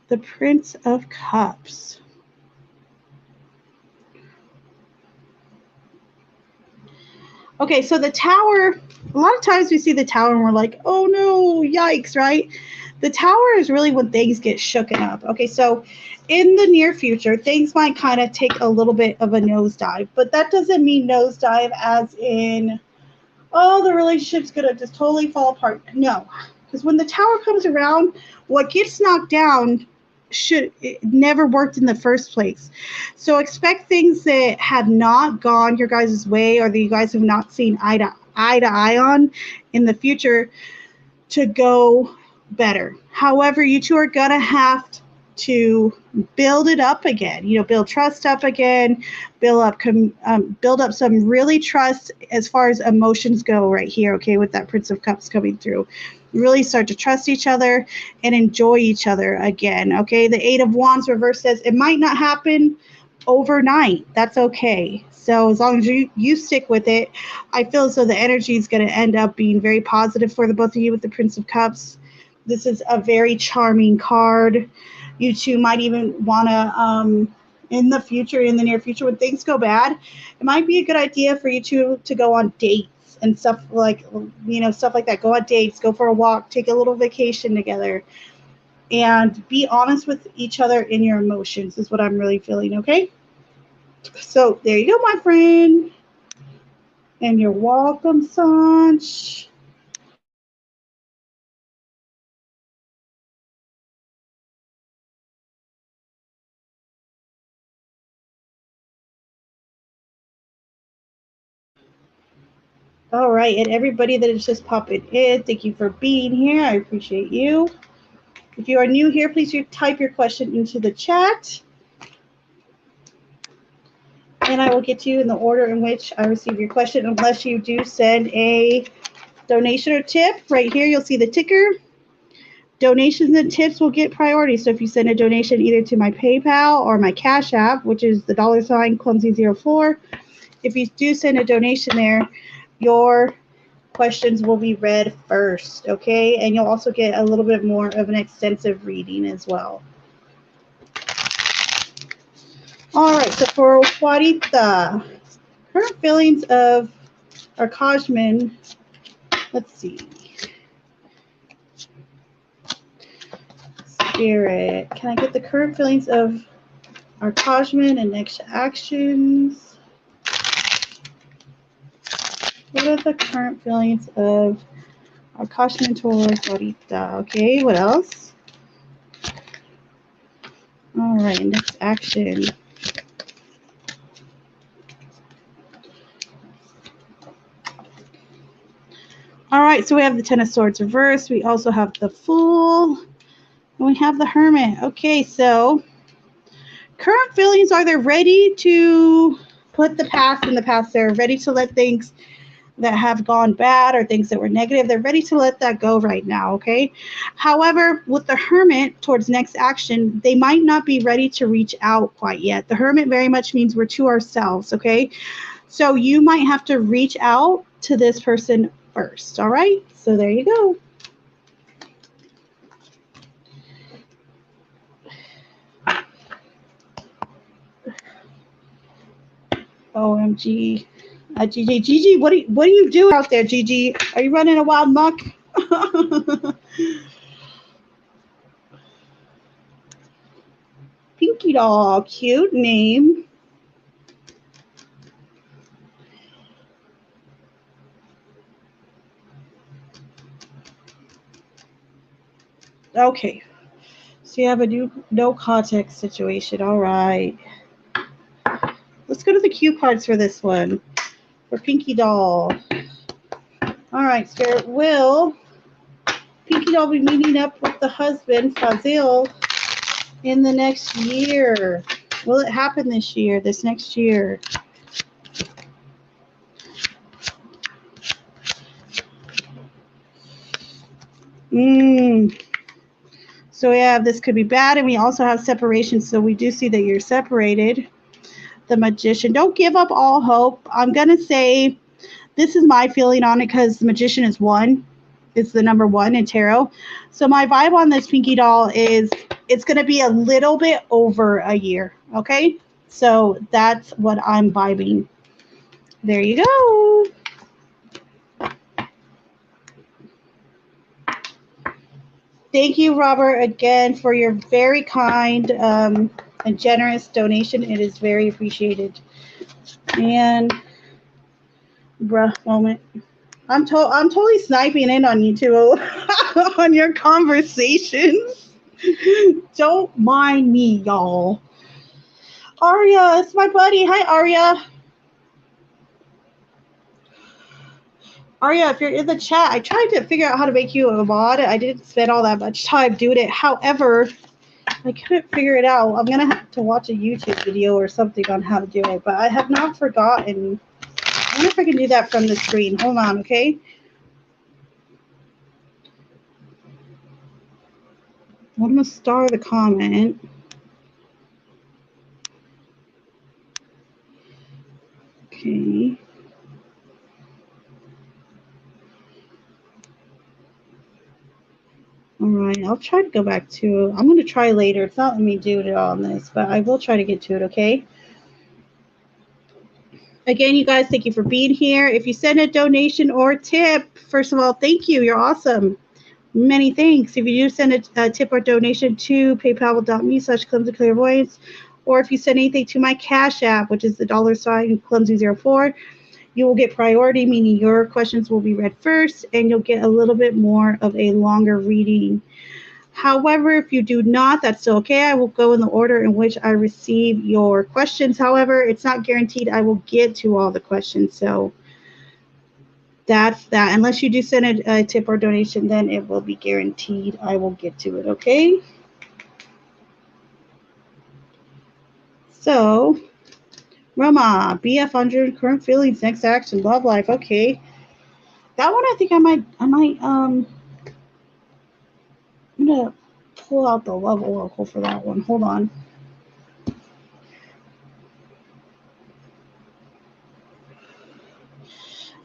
S1: The Prince of Cups. Okay, so the Tower, a lot of times we see the Tower and we're like, oh no, yikes, right? The Tower is really when things get shooken up. Okay, so in the near future, things might kind of take a little bit of a nosedive, but that doesn't mean nosedive as in, oh, the relationship's going to just totally fall apart. No, because when the Tower comes around, what gets knocked down it never worked in the first place. So expect things that have not gone your guys' way or that you guys have not seen eye to eye on in the future to go better. However, you two are going to have to build it up again, build trust up again, build up some really trust as far as emotions go right here, okay, with that Prince of Cups coming through. Really start to trust each other and enjoy each other again, okay? The Eight of Wands reverse says it might not happen overnight. That's okay. So as long as you stick with it, I feel as though the energy is going to end up being very positive for the both of you with the Prince of Cups. This is a very charming card. You two might even want to, in the near future, when things go bad, it might be a good idea for you two to go on dates and stuff like that. Go on dates, go for a walk, take a little vacation together, and be honest with each other in your emotions is what I'm really feeling, okay? So there you go, my friend. And you're welcome, Sanch. All right, and everybody that is just popping in, thank you for being here. I appreciate you. If you are new here, please type your question into the chat. And I will get to you in the order in which I receive your question, unless you do send a donation or tip. Right here, you'll see the ticker. Donations and tips will get priority. So if you send a donation either to my PayPal or my Cash App, which is the $ clumsy04, if you do send a donation there, your questions will be read first, okay? And you'll also get a little bit more of an extensive reading as well. All right, so for Juanita, current feelings of our Cosmin, let's see. Spirit, can I get the current feelings of our Cosmin and next actions? What are the current feelings of our Cosmin towards Juanita? Okay, what else? All right, next action. All right, so we have the Ten of Swords reversed. We also have the Fool. And we have the Hermit. Okay, so current feelings, are they ready to put the past in the past? They're ready to let things that have gone bad or things that were negative, they're ready to let that go right now, okay? However, with the Hermit towards next action, they might not be ready to reach out quite yet. The Hermit very much means we're to ourselves, okay? So you might have to reach out to this person first, all right? So there you go. OMG. Gigi, what are you doing out there, Gigi? Are you running a wild muck? Pinky Doll. Cute name. Okay. So you have a no context situation. All right. Let's go to the cue cards for this one. For Pinky Doll. All right, Spirit. Will Pinky Doll be meeting up with the husband, Fazil, in the next year? Will it happen this next year? So we have this could be bad, and we also have separation. So we do see that you're separated. The Magician. Don't give up all hope. I'm going to say this is my feeling on it because the Magician is 1. It's the number 1 in tarot. So my vibe on this Pinky Doll is it's going to be a little bit over a year. Okay? So that's what I'm vibing. There you go. Thank you, Robert, again for your very kind and generous donation. It is very appreciated. And bruh moment. I'm totally sniping in on you two on your conversations. Don't mind me, y'all. Aria, it's my buddy. Hi, Aria. Aria, if you're in the chat, I tried to figure out how to make you a mod. I didn't spend all that much time doing it. However, I couldn't figure it out. I'm going to have to watch a YouTube video or something on how to do it, but I have not forgotten. I wonder if I can do that from the screen. Hold on, okay? I'm going to star the comment. Okay. All right, I'll try to go back to, I'm going to try later. It's not letting me do it on this, but I will try to get to it, okay? Again, you guys, thank you for being here. If you send a donation or tip, first of all, thank you. You're awesome. Many thanks. If you do send a tip or donation to paypal.me/clumsyclarivoyance, or if you send anything to my Cash App, which is the $clumsy04, you will get priority, meaning your questions will be read first, and you'll get a little bit more of a longer reading. However, if you do not, that's still okay. I will go in the order in which I receive your questions. However, it's not guaranteed I will get to all the questions. So that's that. Unless you do send a tip or donation, then it will be guaranteed I will get to it, okay? So, Roma, BF 100, current feelings, next action, love life. Okay. That one I think I'm gonna pull out the love oracle for that one. Hold on.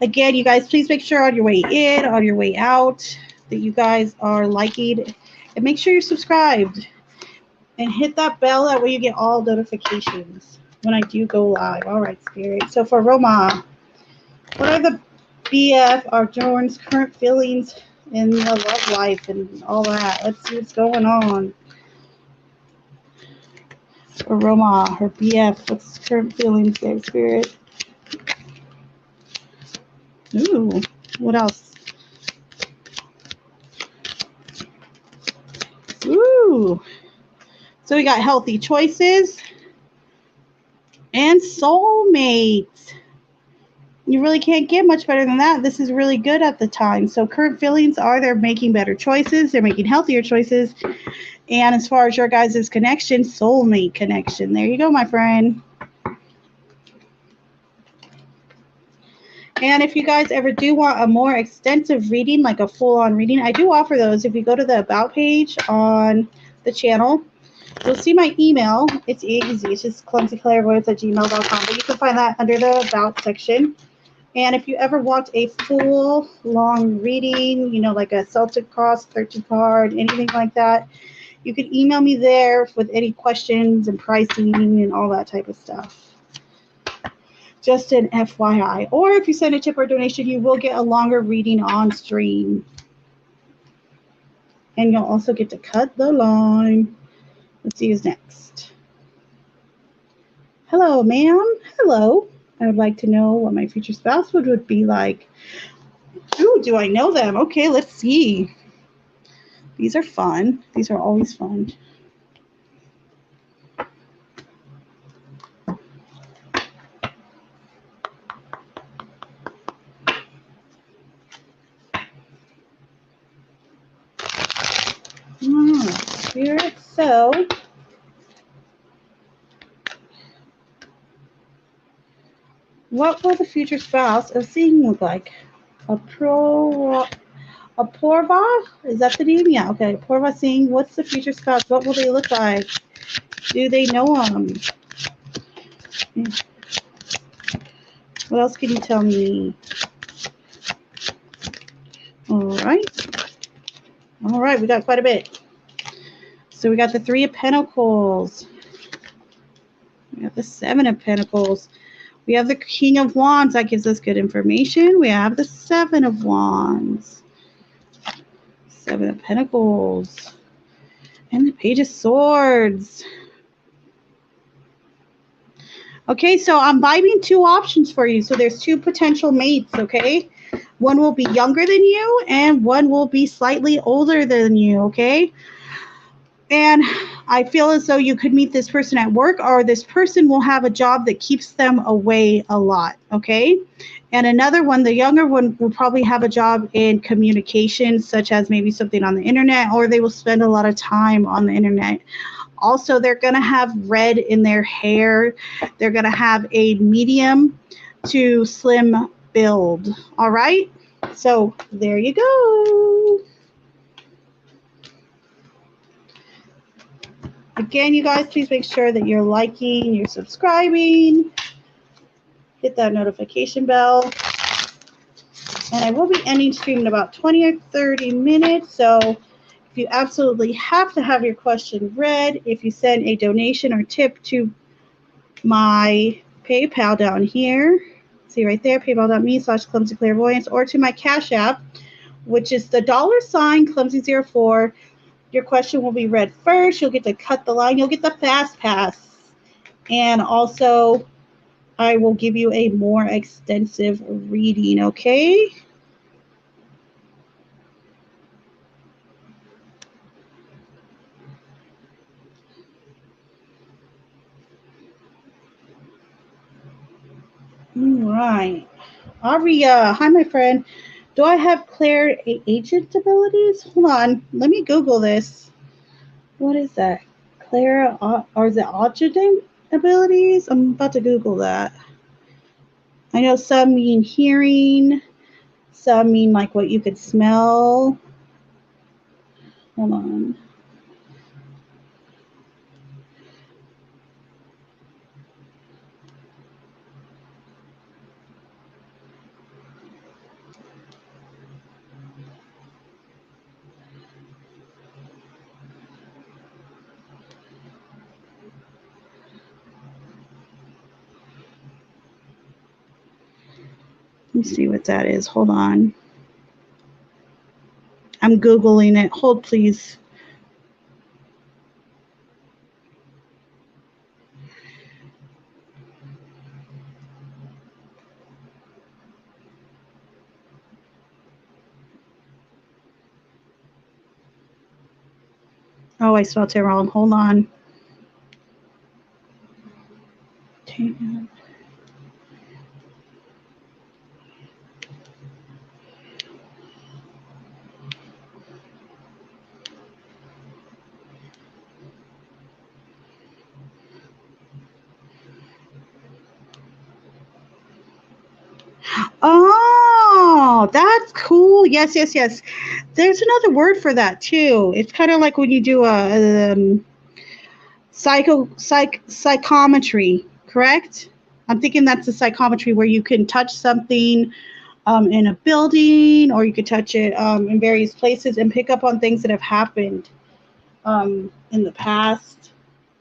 S1: Again, you guys, please make sure on your way in, on your way out, that you guys are liking, and make sure you're subscribed and hit that bell. That way you get all notifications when I do go live. All right, Spirit. So for Roma, what are the BF or Jordan's current feelings in the love life and all that? Let's see what's going on. For Roma, her BF, what's current feelings there, Spirit? Ooh, what else? Ooh. So we got healthy choices and soulmates. You really can't get much better than that. This is really good at the time. So current feelings are they're making better choices. They're making healthier choices. And as far as your guys' connection, soulmate connection. There you go, my friend. And if you guys ever do want a more extensive reading, like a full-on reading, I do offer those. If you go to the About page on the channel, you'll see my email. It's easy. It's just clumsyclarivoyance@gmail.com. But you can find that under the About section. And if you ever want a full, long reading, you know, like a Celtic Cross, 13 card, anything like that, you can email me there with any questions and pricing and all that type of stuff. Just an FYI. Or if you send a tip or donation, you will get a longer reading on stream. And you'll also get to cut the line. Let's see who's next. Hello, ma'am. Hello. I would like to know what my future spouse would be like. Ooh, do I know them? Okay, let's see. These are fun. These are always fun. Spirit, so what will the future spouse of seeing look like? A Porva? Is that the name? Yeah, okay. Porva Singh. What's the future spouse? What will they look like? Do they know them? What else can you tell me? All right. All right, we got quite a bit. So we got the Three of Pentacles. We have the Seven of Pentacles. We have the King of Wands. That gives us good information. We have the Seven of Wands. Seven of Pentacles. And the Page of Swords. Okay, so I'm vibing two options for you. So there's two potential mates, okay? One will be younger than you and one will be slightly older than you, okay? And I feel as though you could meet this person at work, or this person will have a job that keeps them away a lot, okay? And another one, the younger one, will probably have a job in communication, such as maybe something on the internet, or they will spend a lot of time on the internet. Also, they're going to have red in their hair. They're going to have a medium to slim build. All right? So there you go. Again, you guys, please make sure that you're liking, you're subscribing. Hit that notification bell. And I will be ending stream in about 20 or 30 minutes. So if you absolutely have to have your question read, if you send a donation or tip to my PayPal down here, see right there, paypal.me/clumsyclairvoyance, or to my Cash App, which is the $ clumsy04. Your question will be read first. You'll get to cut the line. You'll get the fast pass. And also, I will give you a more extensive reading, okay? All right. Aria, hi, my friend. Do I have Claire agent abilities? Hold on. Let me Google this. What is that? Claire, or is it adjutant abilities? I'm about to Google that. I know some mean hearing. Some mean like what you could smell. Hold on. Let me see what that is. Hold on. I'm Googling it. Hold, please. Oh, I spelled it wrong. Hold on. Oh, that's cool. Yes, yes, yes. There's another word for that too. It's kind of like when you do a psychometry, correct? I'm thinking that's a psychometry where you can touch something in a building, or you could touch it in various places and pick up on things that have happened in the past.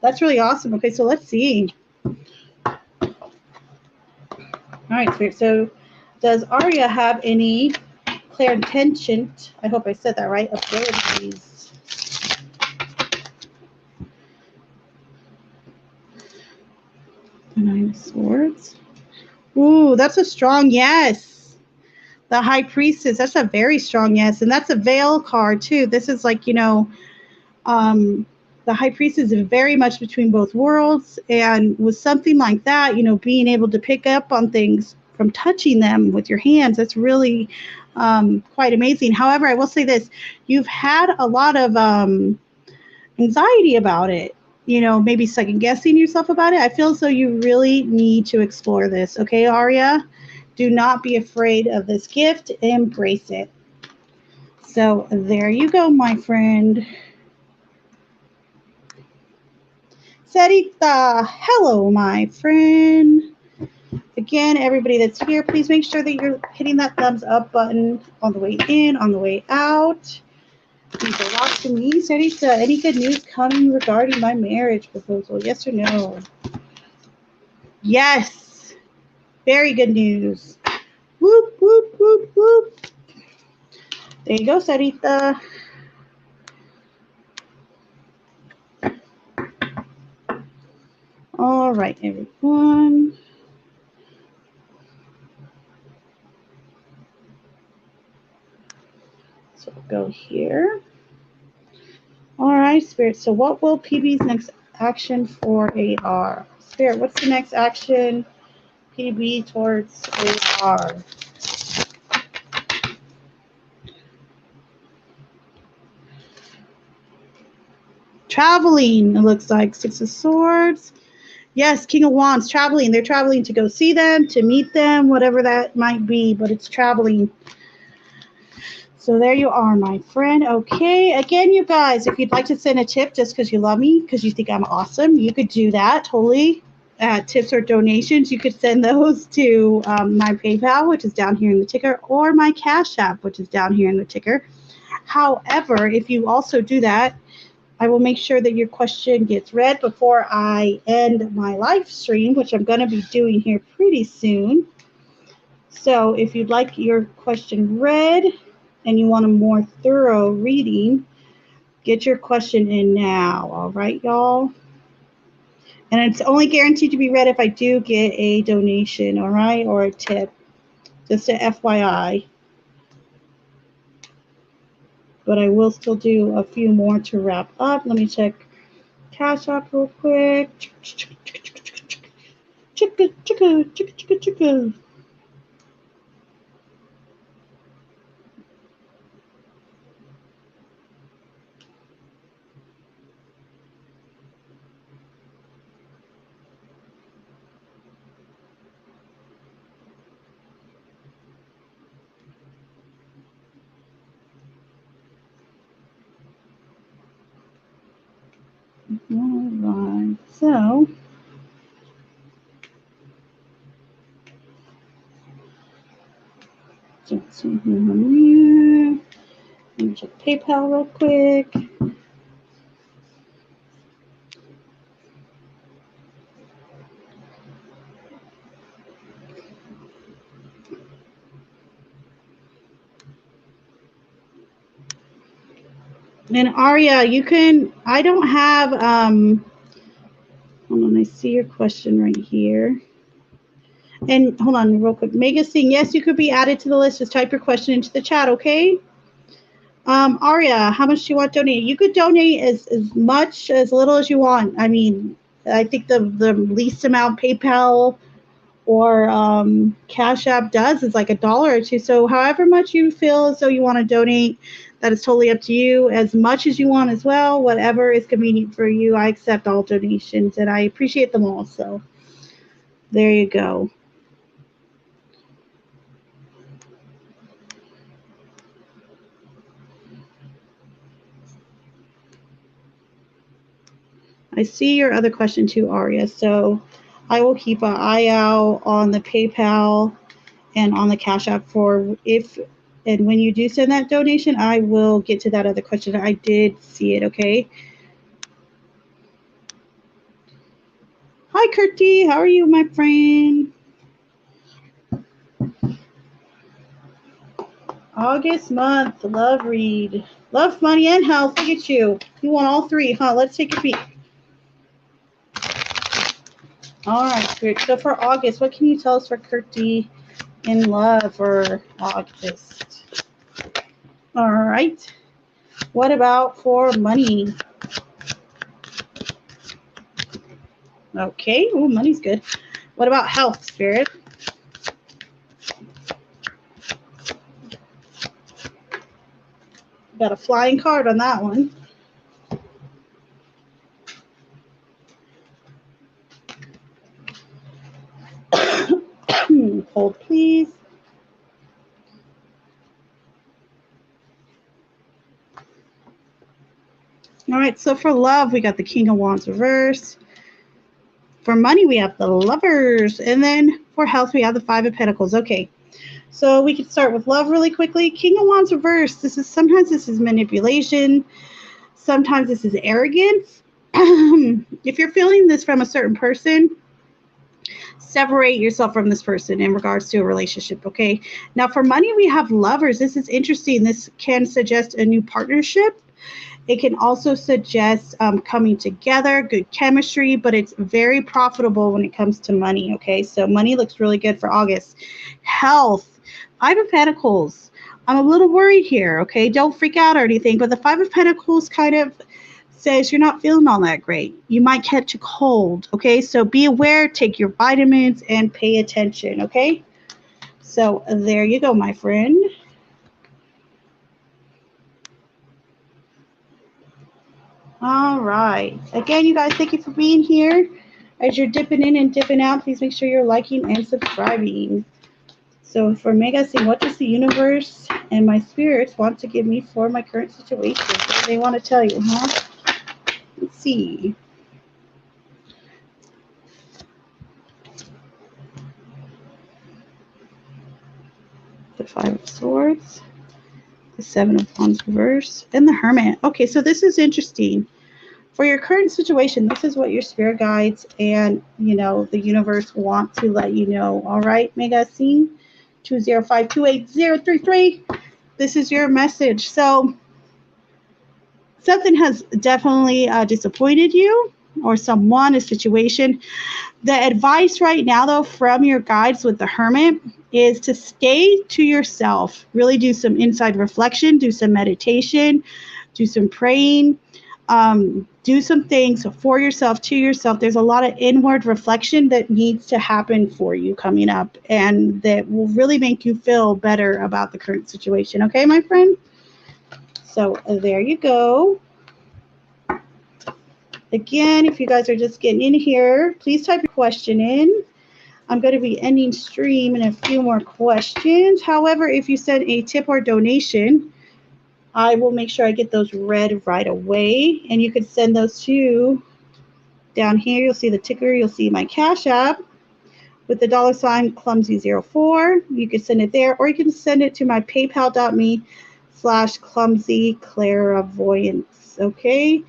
S1: That's really awesome. Okay, so let's see. All right, Spirit. So does Arya have any clairintentient, I hope I said that right, abilities? Nine of Swords. Ooh, that's a strong yes. The High Priestess, that's a very strong yes. And that's a Veil card too. This is like, you know, the High Priestess is very much between both worlds. And with something like that, you know, being able to pick up on things from touching them with your hands, that's really quite amazing. However, I will say this, you've had a lot of anxiety about it, you know, maybe second guessing yourself about it. I feel as though you really need to explore this. Okay, Aria, do not be afraid of this gift. Embrace it. So there you go, my friend. Sarita, hello, my friend. Again, everybody that's here, please make sure that you're hitting that thumbs up button on the way in, on the way out. Means a lot to me. Sarita, any good news coming regarding my marriage proposal? Yes or no? Yes. Very good news. Whoop, whoop, whoop, whoop. There you go, Sarita. All right, everyone. So we'll go here. All right, Spirit. So what will PB's next action for AR? Spirit, what's the next action PB towards AR? Traveling, it looks like. Six of Swords. Yes, King of Wands, traveling. They're traveling to go see them, to meet them, whatever that might be, but it's traveling. So there you are, my friend. Okay, again, you guys, if you'd like to send a tip just because you love me, because you think I'm awesome, you could do that totally. Tips or donations, you could send those to my PayPal, which is down here in the ticker, or my Cash App, which is down here in the ticker. However, if you also do that, I will make sure that your question gets read before I end my live stream, which I'm going to be doing here pretty soon. So if you'd like your question read and you want a more thorough reading, get your question in now. All right, y'all? And it's only guaranteed to be read if I do get a donation, all right, or a tip. Just a FYI. But I will still do a few more to wrap up. Let me check Cash App real quick. Chicka, chicka, chicka, chicka, chicka. All right, so just see here. Let me check PayPal real quick. And Aria, you can, I don't have, hold on, I see your question right here. And hold on real quick. Mega Sing, yes, you could be added to the list. Just type your question into the chat, okay? Aria, how much do you want to donate? You could donate as much, as little as you want. I mean, I think the least amount PayPal or Cash App does is like $1 or $2. So however much you feel as though you want to donate, that is totally up to you. As much as you want as well, whatever is convenient for you. I accept all donations and I appreciate them all. So there you go. I see your other question too, Aria. So I will keep an eye out on the PayPal and on the Cash App for if and when you do send that donation, I will get to that other question. I did see it, okay? Hi, Kurti. How are you, my friend? August month, love read. Love, money, and health. Look at you. You want all three, huh? Let's take a peek. All right, Spirit. So for August, what can you tell us for Kirti in love for August? All right. What about for money? Okay. Oh, money's good. What about health, Spirit? Got a flying card on that one. Hold, please. All right, so for love, we got the King of Wands reverse. For money, we have the Lovers. And then for health, we have the Five of Pentacles. Okay, so we can start with love really quickly. King of Wands reverse. Sometimes this is manipulation. Sometimes this is arrogance. If you're feeling this from a certain person, separate yourself from this person in regards to a relationship, okay? Now, for money, we have Lovers. This is interesting. This can suggest a new partnership. It can also suggest coming together, good chemistry, but it's very profitable when it comes to money, okay? So money looks really good for August. Health, Five of Pentacles. I'm a little worried here, okay? Don't freak out or anything, but the Five of Pentacles kind of says you're not feeling all that great. You might catch a cold, okay? So be aware, take your vitamins, and pay attention, okay? So there you go, my friend. All right. Again, you guys, thank you for being here. As you're dipping in and dipping out, please make sure you're liking and subscribing. So for Mega Sing, what does the universe and my spirits want to give me for my current situation? What do they want to tell you, huh? Let's see. The Five of Swords, the Seven of Wands reverse, and the Hermit. Okay, so this is interesting. For your current situation, this is what your spirit guides and, the universe want to let you know. All right, Mega Sing, 205-28033. This is your message. So something has definitely disappointed you, or someone, a situation. The advice right now, though, from your guides with the Hermit is to stay to yourself. Really do some inside reflection, do some meditation, do some praying, do some things for yourself, to yourself. There's a lot of inward reflection that needs to happen for you coming up, and that will really make you feel better about the current situation. Okay, my friend? So there you go. Again, if you guys are just getting in here, please type your question in. I'm going to be ending stream in a few more questions. However, if you send a tip or donation, I will make sure I get those read right away. And you can send those to down here. You'll see the ticker. You'll see my Cash App with the $ clumsy04. You can send it there, or you can send it to my paypal.me/clumsyclarivoyance. Okay.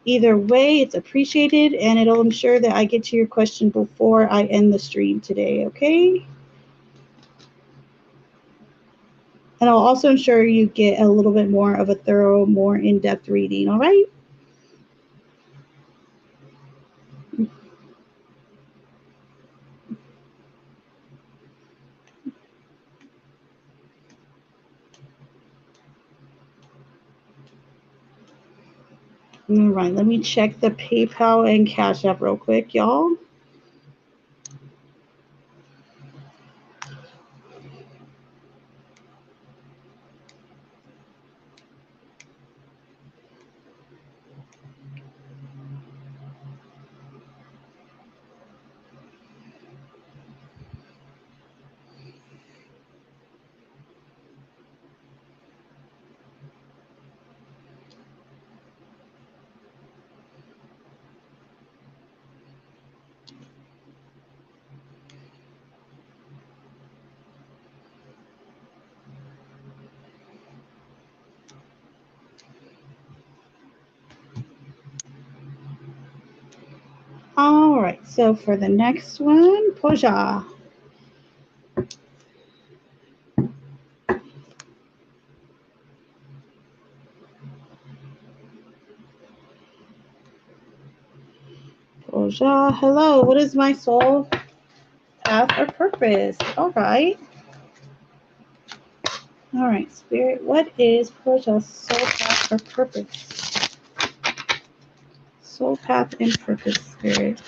S1: Either way, it's appreciated, and it'll ensure that I get to your question before I end the stream today, okay? And I'll also ensure you get a little bit more of a thorough, more in-depth reading, all right? All right, let me check the PayPal and Cash App real quick, y'all. All right, so for the next one, Poja. Roja. Hello, what is my soul path or purpose? All right. All right, Spirit, what is Roja's soul path or purpose? Soul path and purpose, Spirit.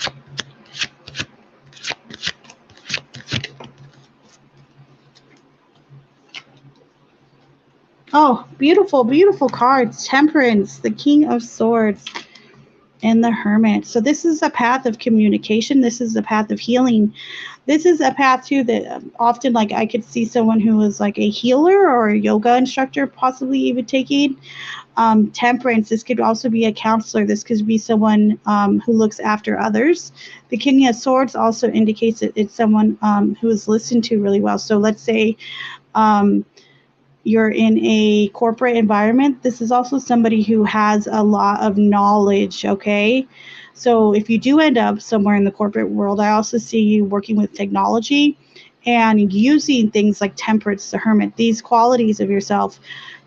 S1: Oh, beautiful, beautiful cards. Temperance, the King of Swords, and the Hermit. So this is a path of communication. This is a path of healing. This is a path too that often, like, I could see someone who is like a healer or a yoga instructor possibly even taking. Temperance, this could also be a counselor. This could be someone who looks after others. The King of Swords also indicates that it's someone who is listened to really well. So let's say you're in a corporate environment. This is also somebody who has a lot of knowledge, okay? So if you do end up somewhere in the corporate world, I also see you working with technology and using things like temperance, the hermit, these qualities of yourself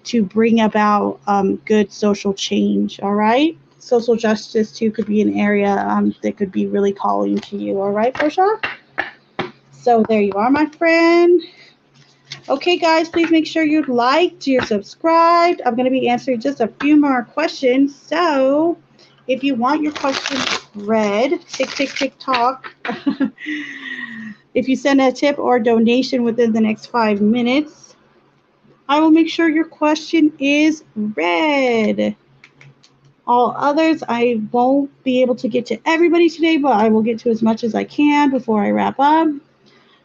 S1: to bring about good social change, all right? Social justice, too, could be an area that could be really calling to you, all right, Portia? So there you are, my friend. Okay, guys, please make sure you're liked, you're subscribed. I'm going to be answering just a few more questions. So if you want your questions read, tick, tick, tick, talk. If you send a tip or donation within the next 5 minutes, I will make sure your question is read. All others, I won't be able to get to everybody today, but I will get to as much as I can before I wrap up.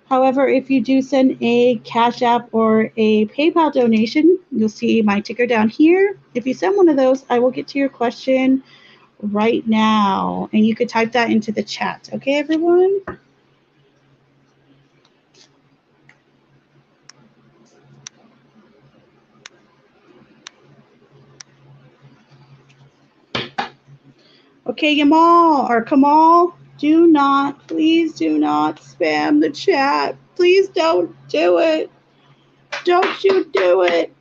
S1: However, if you do send a Cash App or a PayPal donation, you'll see my ticker down here. If you send one of those, I will get to your question right now. And you could type that into the chat. Okay, everyone? Okay, Kamal, please do not spam the chat. Please don't do it. Don't you do it.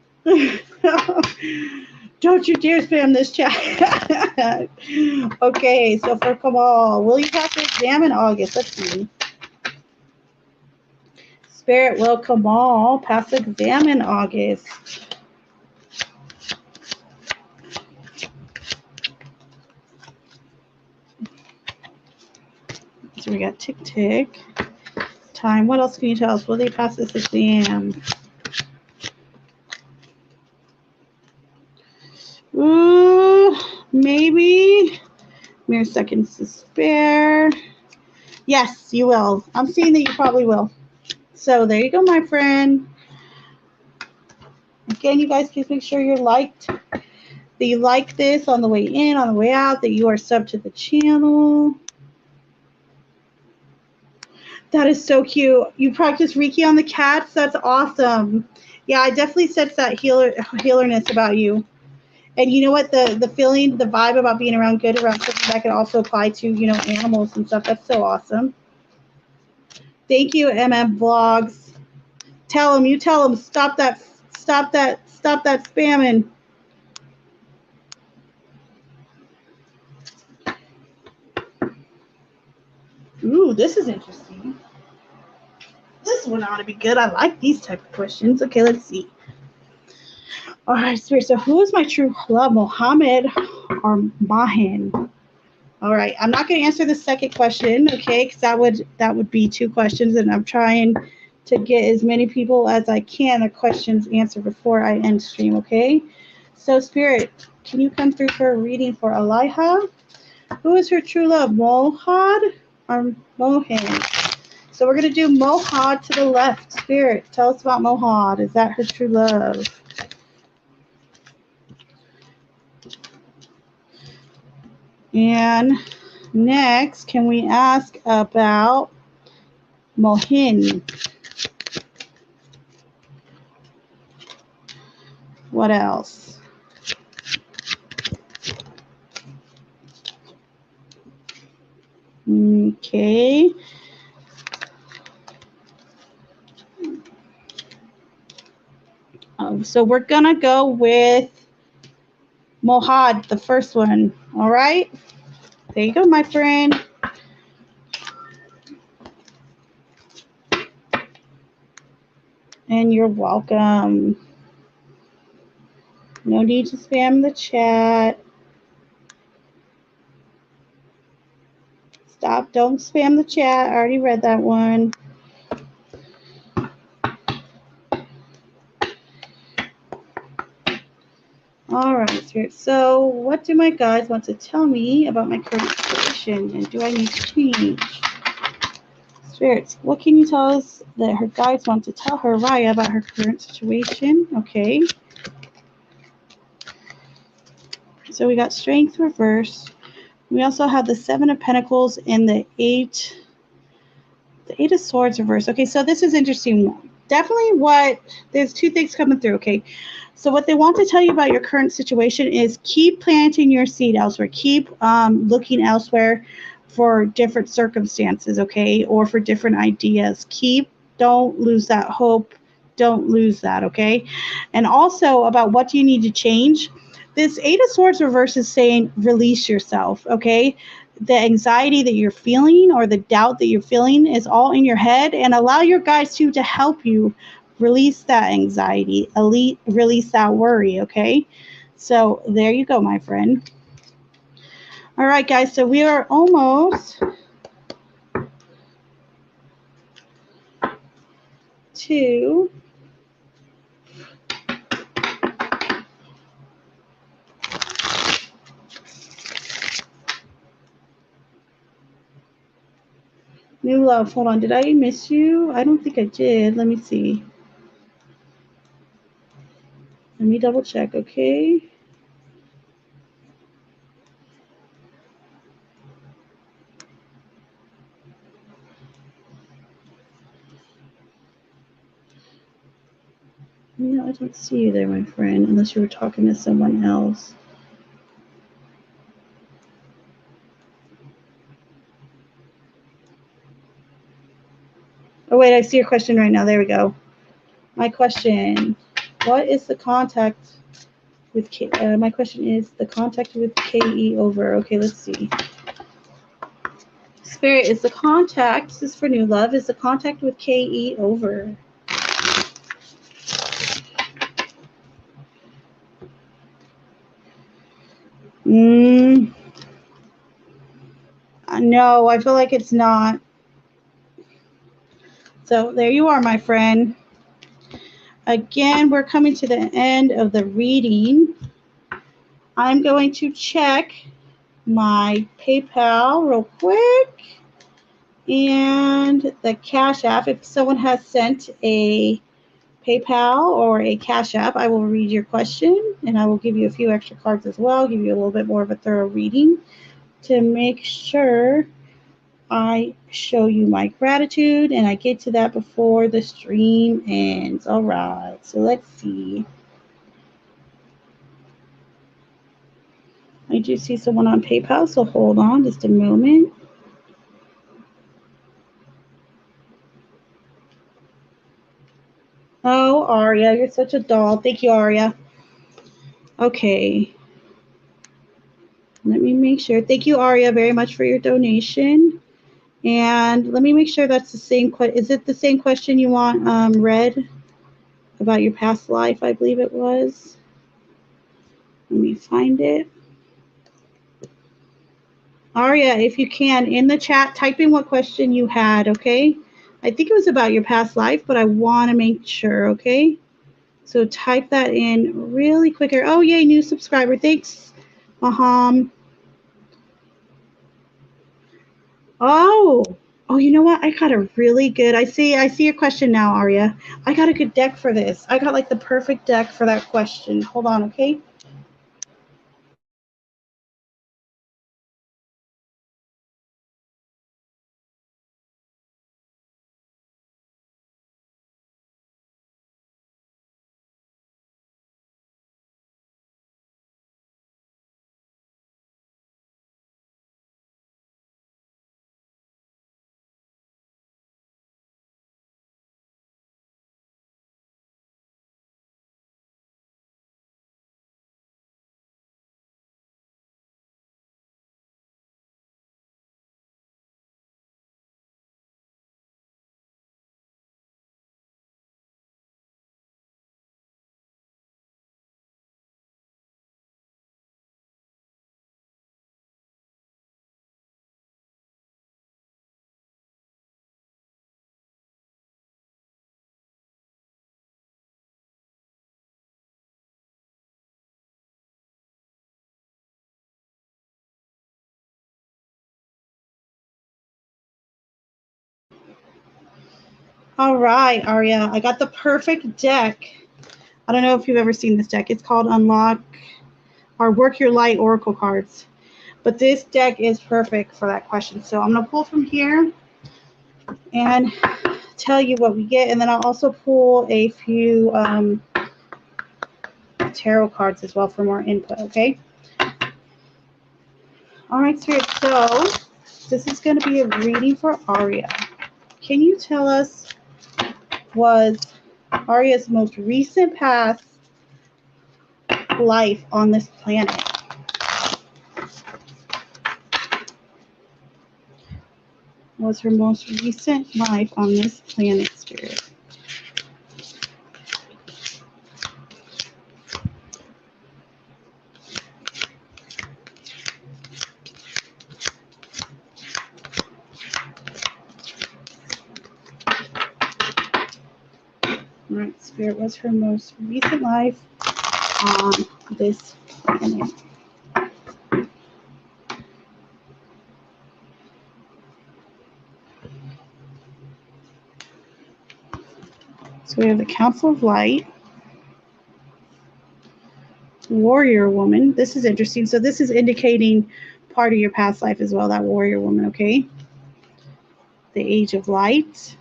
S1: Don't you dare spam this chat. Okay, so for Kamal, will you pass the exam in August? Let's see. Spirit, will Kamal pass the exam in August? So we got tick, tick. Time. What else can you tell us? Will they pass this exam? Ooh, maybe. Mere seconds to spare. Yes, you will. I'm seeing that you probably will. So there you go, my friend. Again, you guys, please make sure you're liked. That you like this on the way in, on the way out, that you are subbed to the channel. That is so cute. You practice Reiki on the cats? That's awesome. Yeah, I definitely sense that healerness about you. And you know what? The feeling, the vibe about being around something that can also apply to, animals and stuff. That's so awesome. Thank you, Vlogs. Tell them, stop that spamming. Ooh, this is interesting. This one ought to be good. I like these type of questions. Okay, let's see. All right, Spirit. So who is my true love, Mohammed or Mahin? All right, I'm not going to answer the second question, okay, because that would be 2 questions, and I'm trying to get as many people as I can the questions answered before I end stream, okay? So, Spirit, can you come through for a reading for Aliha? Who is her true love, Mohad or Mohin? So we're going to do Mohad to the left. Spirit, tell us about Mohad. Is that her true love? And next, can we ask about Mohin? What else? Okay. So we're going to go with Mohad, the first one. All right. There you go, my friend. And you're welcome. No need to spam the chat. Stop. Don't spam the chat. I already read that one. All right, Spirit. So what do my guides want to tell me about my current situation? And do I need to change? Spirits, what can you tell us that her guides want to tell her, Raya, about her current situation? Okay. So we got Strength reversed. We also have the Seven of Pentacles and the Eight of Swords reversed. Okay, so this is interesting. Definitely there's two things coming through, okay? So what they want to tell you about your current situation is keep planting your seed elsewhere. Keep looking elsewhere for different circumstances, okay? Or for different ideas. Don't lose that hope. Don't lose that, okay? And also about what do you need to change. This Eight of Swords reverse is saying release yourself, okay? The anxiety that you're feeling or the doubt that you're feeling is all in your head, and allow your guides to help you release that anxiety, release that worry, okay? So there you go, my friend. All right, guys, so we are almost to new love. Hold on, did I miss you? I don't think I did. Let me see. Let me double check, okay? No, I don't see you there, my friend, unless you were talking to someone else. Oh, wait, I see your question right now. There we go. My question, what is the contact with my question is the contact with KE over. Okay, let's see. Spirit, is the contact, this is for new love, is the contact with KE over? No, I feel like it's not. So there you are, my friend. Again, we're coming to the end of the reading. I'm going to check my PayPal real quick and the Cash App. If someone has sent a PayPal or a Cash App, I will read your question and I will give you a few extra cards as well, give you a little bit more of a thorough reading to make sure I show you my gratitude and I get to that before the stream ends. All right, so let's see. I do see someone on PayPal, so hold on just a moment. Oh, Aria, you're such a doll. Thank you, Aria. Okay. Let me make sure. Thank you, Aria, very much for your donation. And let me make sure that's the same question. Is it the same question you want read about your past life? I believe it was. Let me find it. Aria, if you can, in the chat, type in what question you had, okay? I think it was about your past life, but I want to make sure, okay? So type that in really quicker. Oh, yay, new subscriber. Thanks, Maham. Oh, you know what? I got a really good. I see your question now, Aria. I got a good deck for this. I got like the perfect deck for that question. Hold on, okay? All right, Aria, I got the perfect deck. I don't know if you've ever seen this deck. It's called Unlock or Work Your Light Oracle cards. But this deck is perfect for that question. So I'm going to pull from here and tell you what we get. And then I'll also pull a few tarot cards as well for more input, okay? All right, Spirit. So this is going to be a reading for Aria. Can you tell us was Aria's most recent past life on this planet? Was her most recent life on this planet, Spirit? All right, Spirit, was her most recent life on this planet? So we have the Council of Light, Warrior Woman. This is interesting. So this is indicating part of your past life as well, that Warrior Woman, okay? The Age of Light,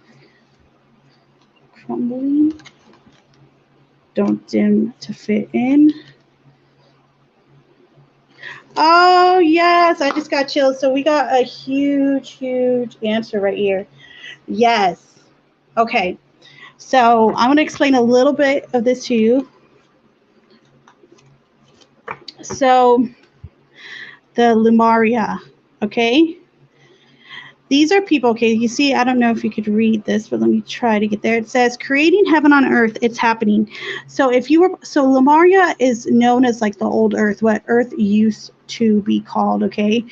S1: Crumbling, Don't Dim to Fit In. Oh, yes, I just got chills. So we got a huge answer right here. Yes. Okay. So I'm going to explain a little bit of this to you. So the Lemuria, okay? These are people, okay, you see, I don't know if you could read this, but let me try to get there. It says, creating heaven on earth, it's happening. So Lemuria is known as like the old earth, what earth used to be called, okay?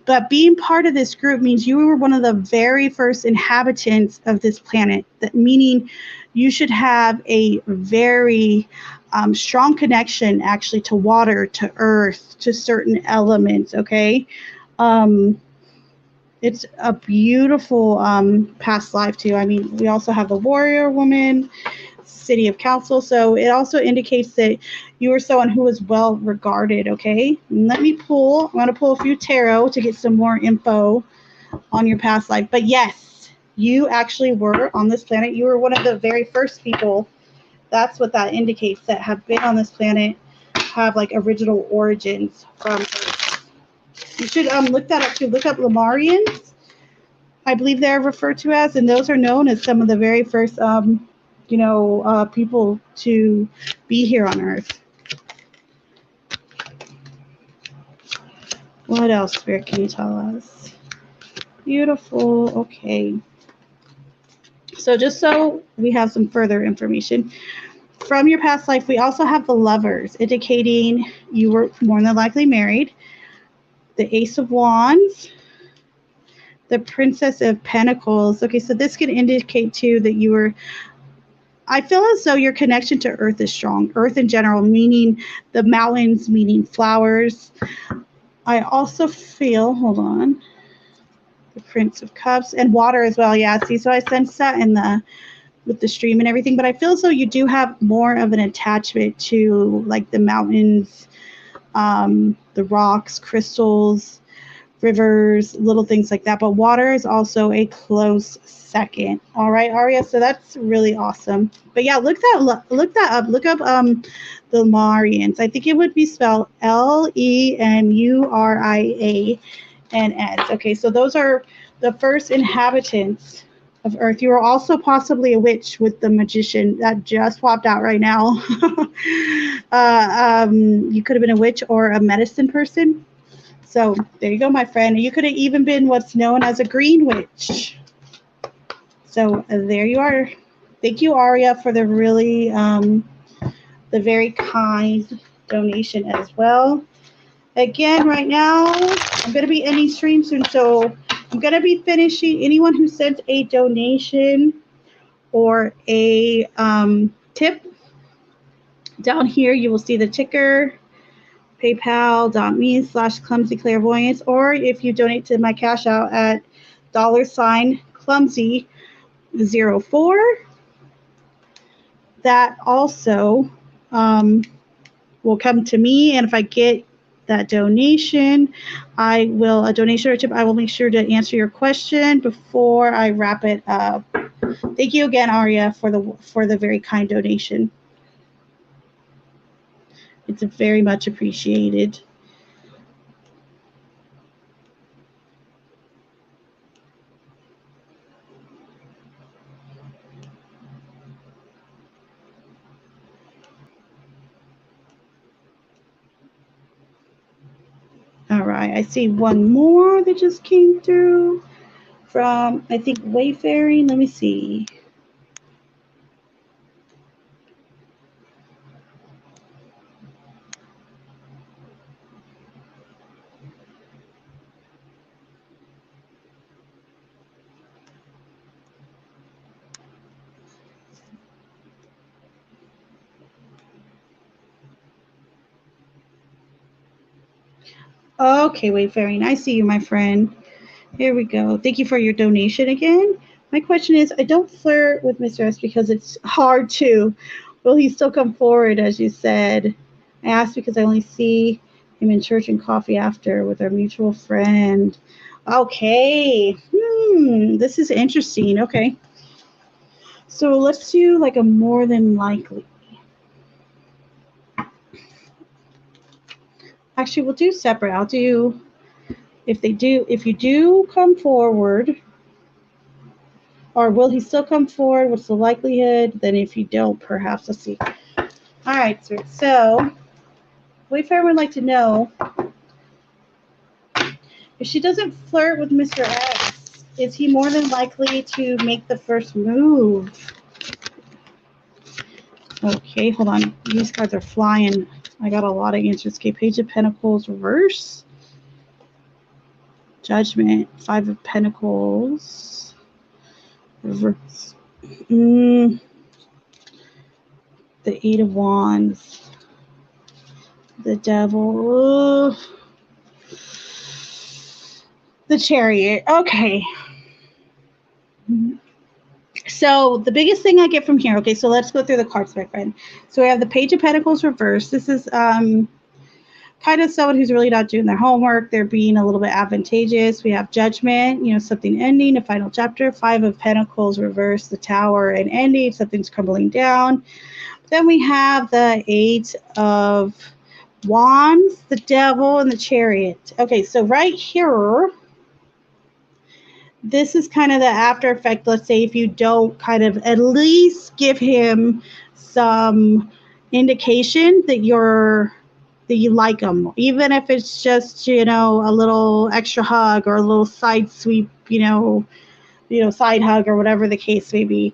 S1: But being part of this group means you were one of the very first inhabitants of this planet, that meaning you should have a very strong connection actually to water, to earth, to certain elements, okay? It's a beautiful past life too. I mean, we also have the Warrior Woman, City of Council. So it also indicates that you were someone who was well regarded, okay? And let me pull. I'm going to pull a few tarot to get some more info on your past life. But yes, you actually were on this planet. You were one of the very first people. That's what that indicates, that have been on this planet, have like original origins from Earth. You should look that up too. Look up Lemurians, I believe they're referred to as, and those are known as some of the very first, people to be here on Earth. What else, Spirit, can you tell us? Beautiful. Okay. So just so we have some further information, from your past life, we also have the Lovers, indicating you were more than likely married. The Ace of Wands, the Princess of Pentacles. Okay, so this can indicate too that you were, I feel as though your connection to earth is strong. Earth in general, meaning the mountains, meaning flowers. I also feel, hold on, the Prince of Cups and water as well. Yeah, see, so I sense that in with the stream and everything, but I feel as though you do have more of an attachment to like the mountains, the rocks, crystals, rivers, little things like that. But water is also a close second. All right, Aria. So that's really awesome. But yeah, look that up. Look up the Lemurians. I think it would be spelled Lemurians. Okay, so those are the first inhabitants of Earth. You are also possibly a witch with the magician that just popped out right now. You could have been a witch or a medicine person. So there you go, my friend. You could have even been what's known as a green witch. So there you are. Thank you, Aria, for the really, the very kind donation as well. Again, right now, I'm going to be ending stream soon. So I'm going to be finishing. Anyone who sent a donation or a tip, down here you will see the ticker, paypal.me/clumsyclairvoyance, or if you donate to my Cash App at $clumsy, 04. That also will come to me, and if I get that donation, I will make sure to answer your question before I wrap it up. Thank you again, Aria, for the very kind donation. It's very much appreciated. All right, I see one more that just came through from, I think, Wayfaring. Let me see. Okay, Wayfaring, I see you, my friend. Here we go. Thank you for your donation again. My question is, I don't flirt with Mr. S because it's hard to. Will he still come forward, as you said? I asked because I only see him in church and coffee after with our mutual friend. Okay. This is interesting. Okay. So let's do like a more than likely. Actually, we'll do separate. I'll do, if you do come forward, or will he still come forward? What's the likelihood? Then if you don't, perhaps, let's see. All right, sir. So Wayfarer would like to know, if she doesn't flirt with Mr. X, is he more than likely to make the first move? Okay, hold on. These cards are flying. I got a lot of answers. Okay, Page of Pentacles reverse. Judgment. 5 of Pentacles. Reverse. The 8 of Wands. The Devil. The Chariot. Okay. So the biggest thing I get from here, okay, so let's go through the cards, my friend. So we have the Page of Pentacles reversed. This is kind of someone who's really not doing their homework. They're being a little bit advantageous. We have Judgment, something ending, a final chapter. 5 of Pentacles reversed, the Tower, and ending. Something's crumbling down. Then we have the 8 of Wands, the Devil, and the Chariot. Okay, so right here, this is kind of the after effect. Let's say if you don't kind of at least give him some indication that you like him, even if it's just a little extra hug or a little side sweep, side hug or whatever the case may be.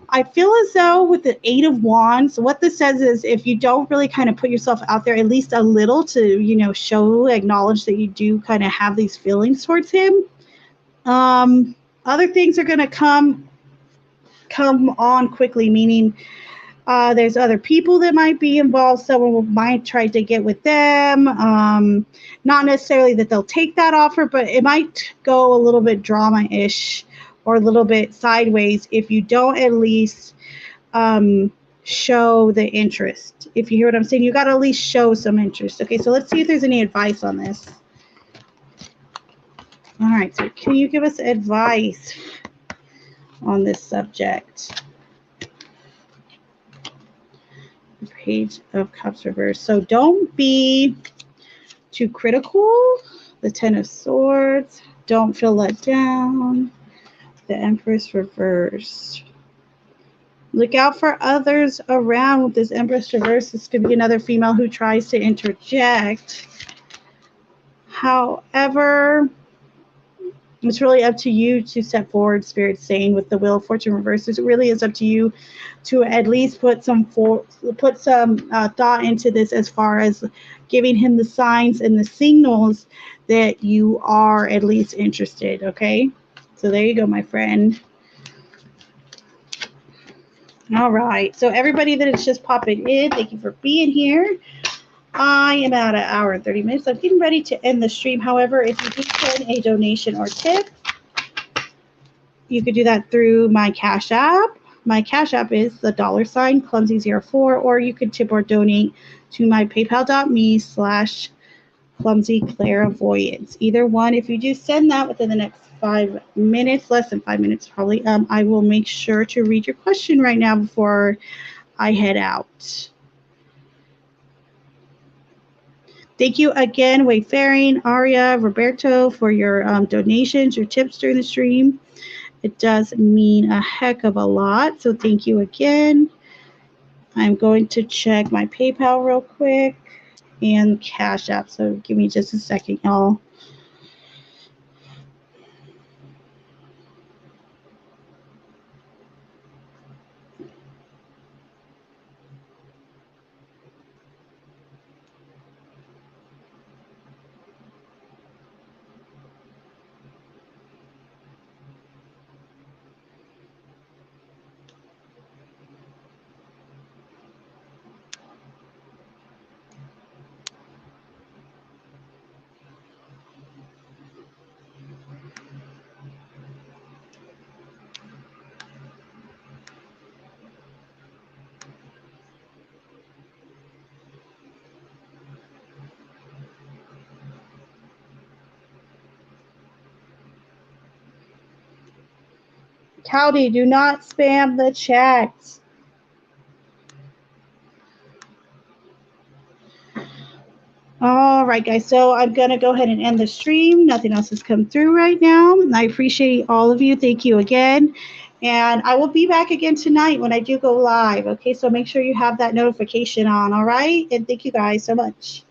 S1: I feel as though with the 8 of Wands, what this says is if you don't really kind of put yourself out there at least a little to acknowledge that you do kind of have these feelings towards him, other things are going to come on quickly, meaning there's other people that might be involved. Someone might try to get with them. Not necessarily that they'll take that offer, but it might go a little bit drama-ish or a little bit sideways if you don't at least show the interest. If you hear what I'm saying, you got to at least show some interest. Okay, so let's see if there's any advice on this. All right, so can you give us advice on this subject? Page of Cups reversed. So don't be too critical. The 10 of Swords. Don't feel let down. The Empress reversed. Look out for others around with this Empress reverse. This could be another female who tries to interject. However, it's really up to you to step forward, Spirit saying, with the Wheel of Fortune reversed. It really is up to you to at least put some thought into this, as far as giving him the signs and the signals that you are at least interested. Okay, so there you go, my friend. All right, so everybody that is just popping in, thank you for being here. I am at an hour and 30 minutes. I'm getting ready to end the stream. However, if you do send a donation or tip, you could do that through my Cash App. My Cash App is the $ clumsy04, or you could tip or donate to my paypal.me/clumsyclairevoyance. Either one. If you do send that within the next 5 minutes, less than 5 minutes probably, I will make sure to read your question right now before I head out. Thank you again, Wayfaring, Aria, Roberto, for your donations, your tips during the stream. It does mean a heck of a lot, so thank you again. I'm going to check my PayPal real quick and Cash App, so give me just a second, y'all. Howdy, do not spam the chat. All right, guys. So I'm going to go ahead and end the stream. Nothing else has come through right now. I appreciate all of you. Thank you again. And I will be back again tonight when I do go live. Okay, so make sure you have that notification on. All right. And thank you guys so much.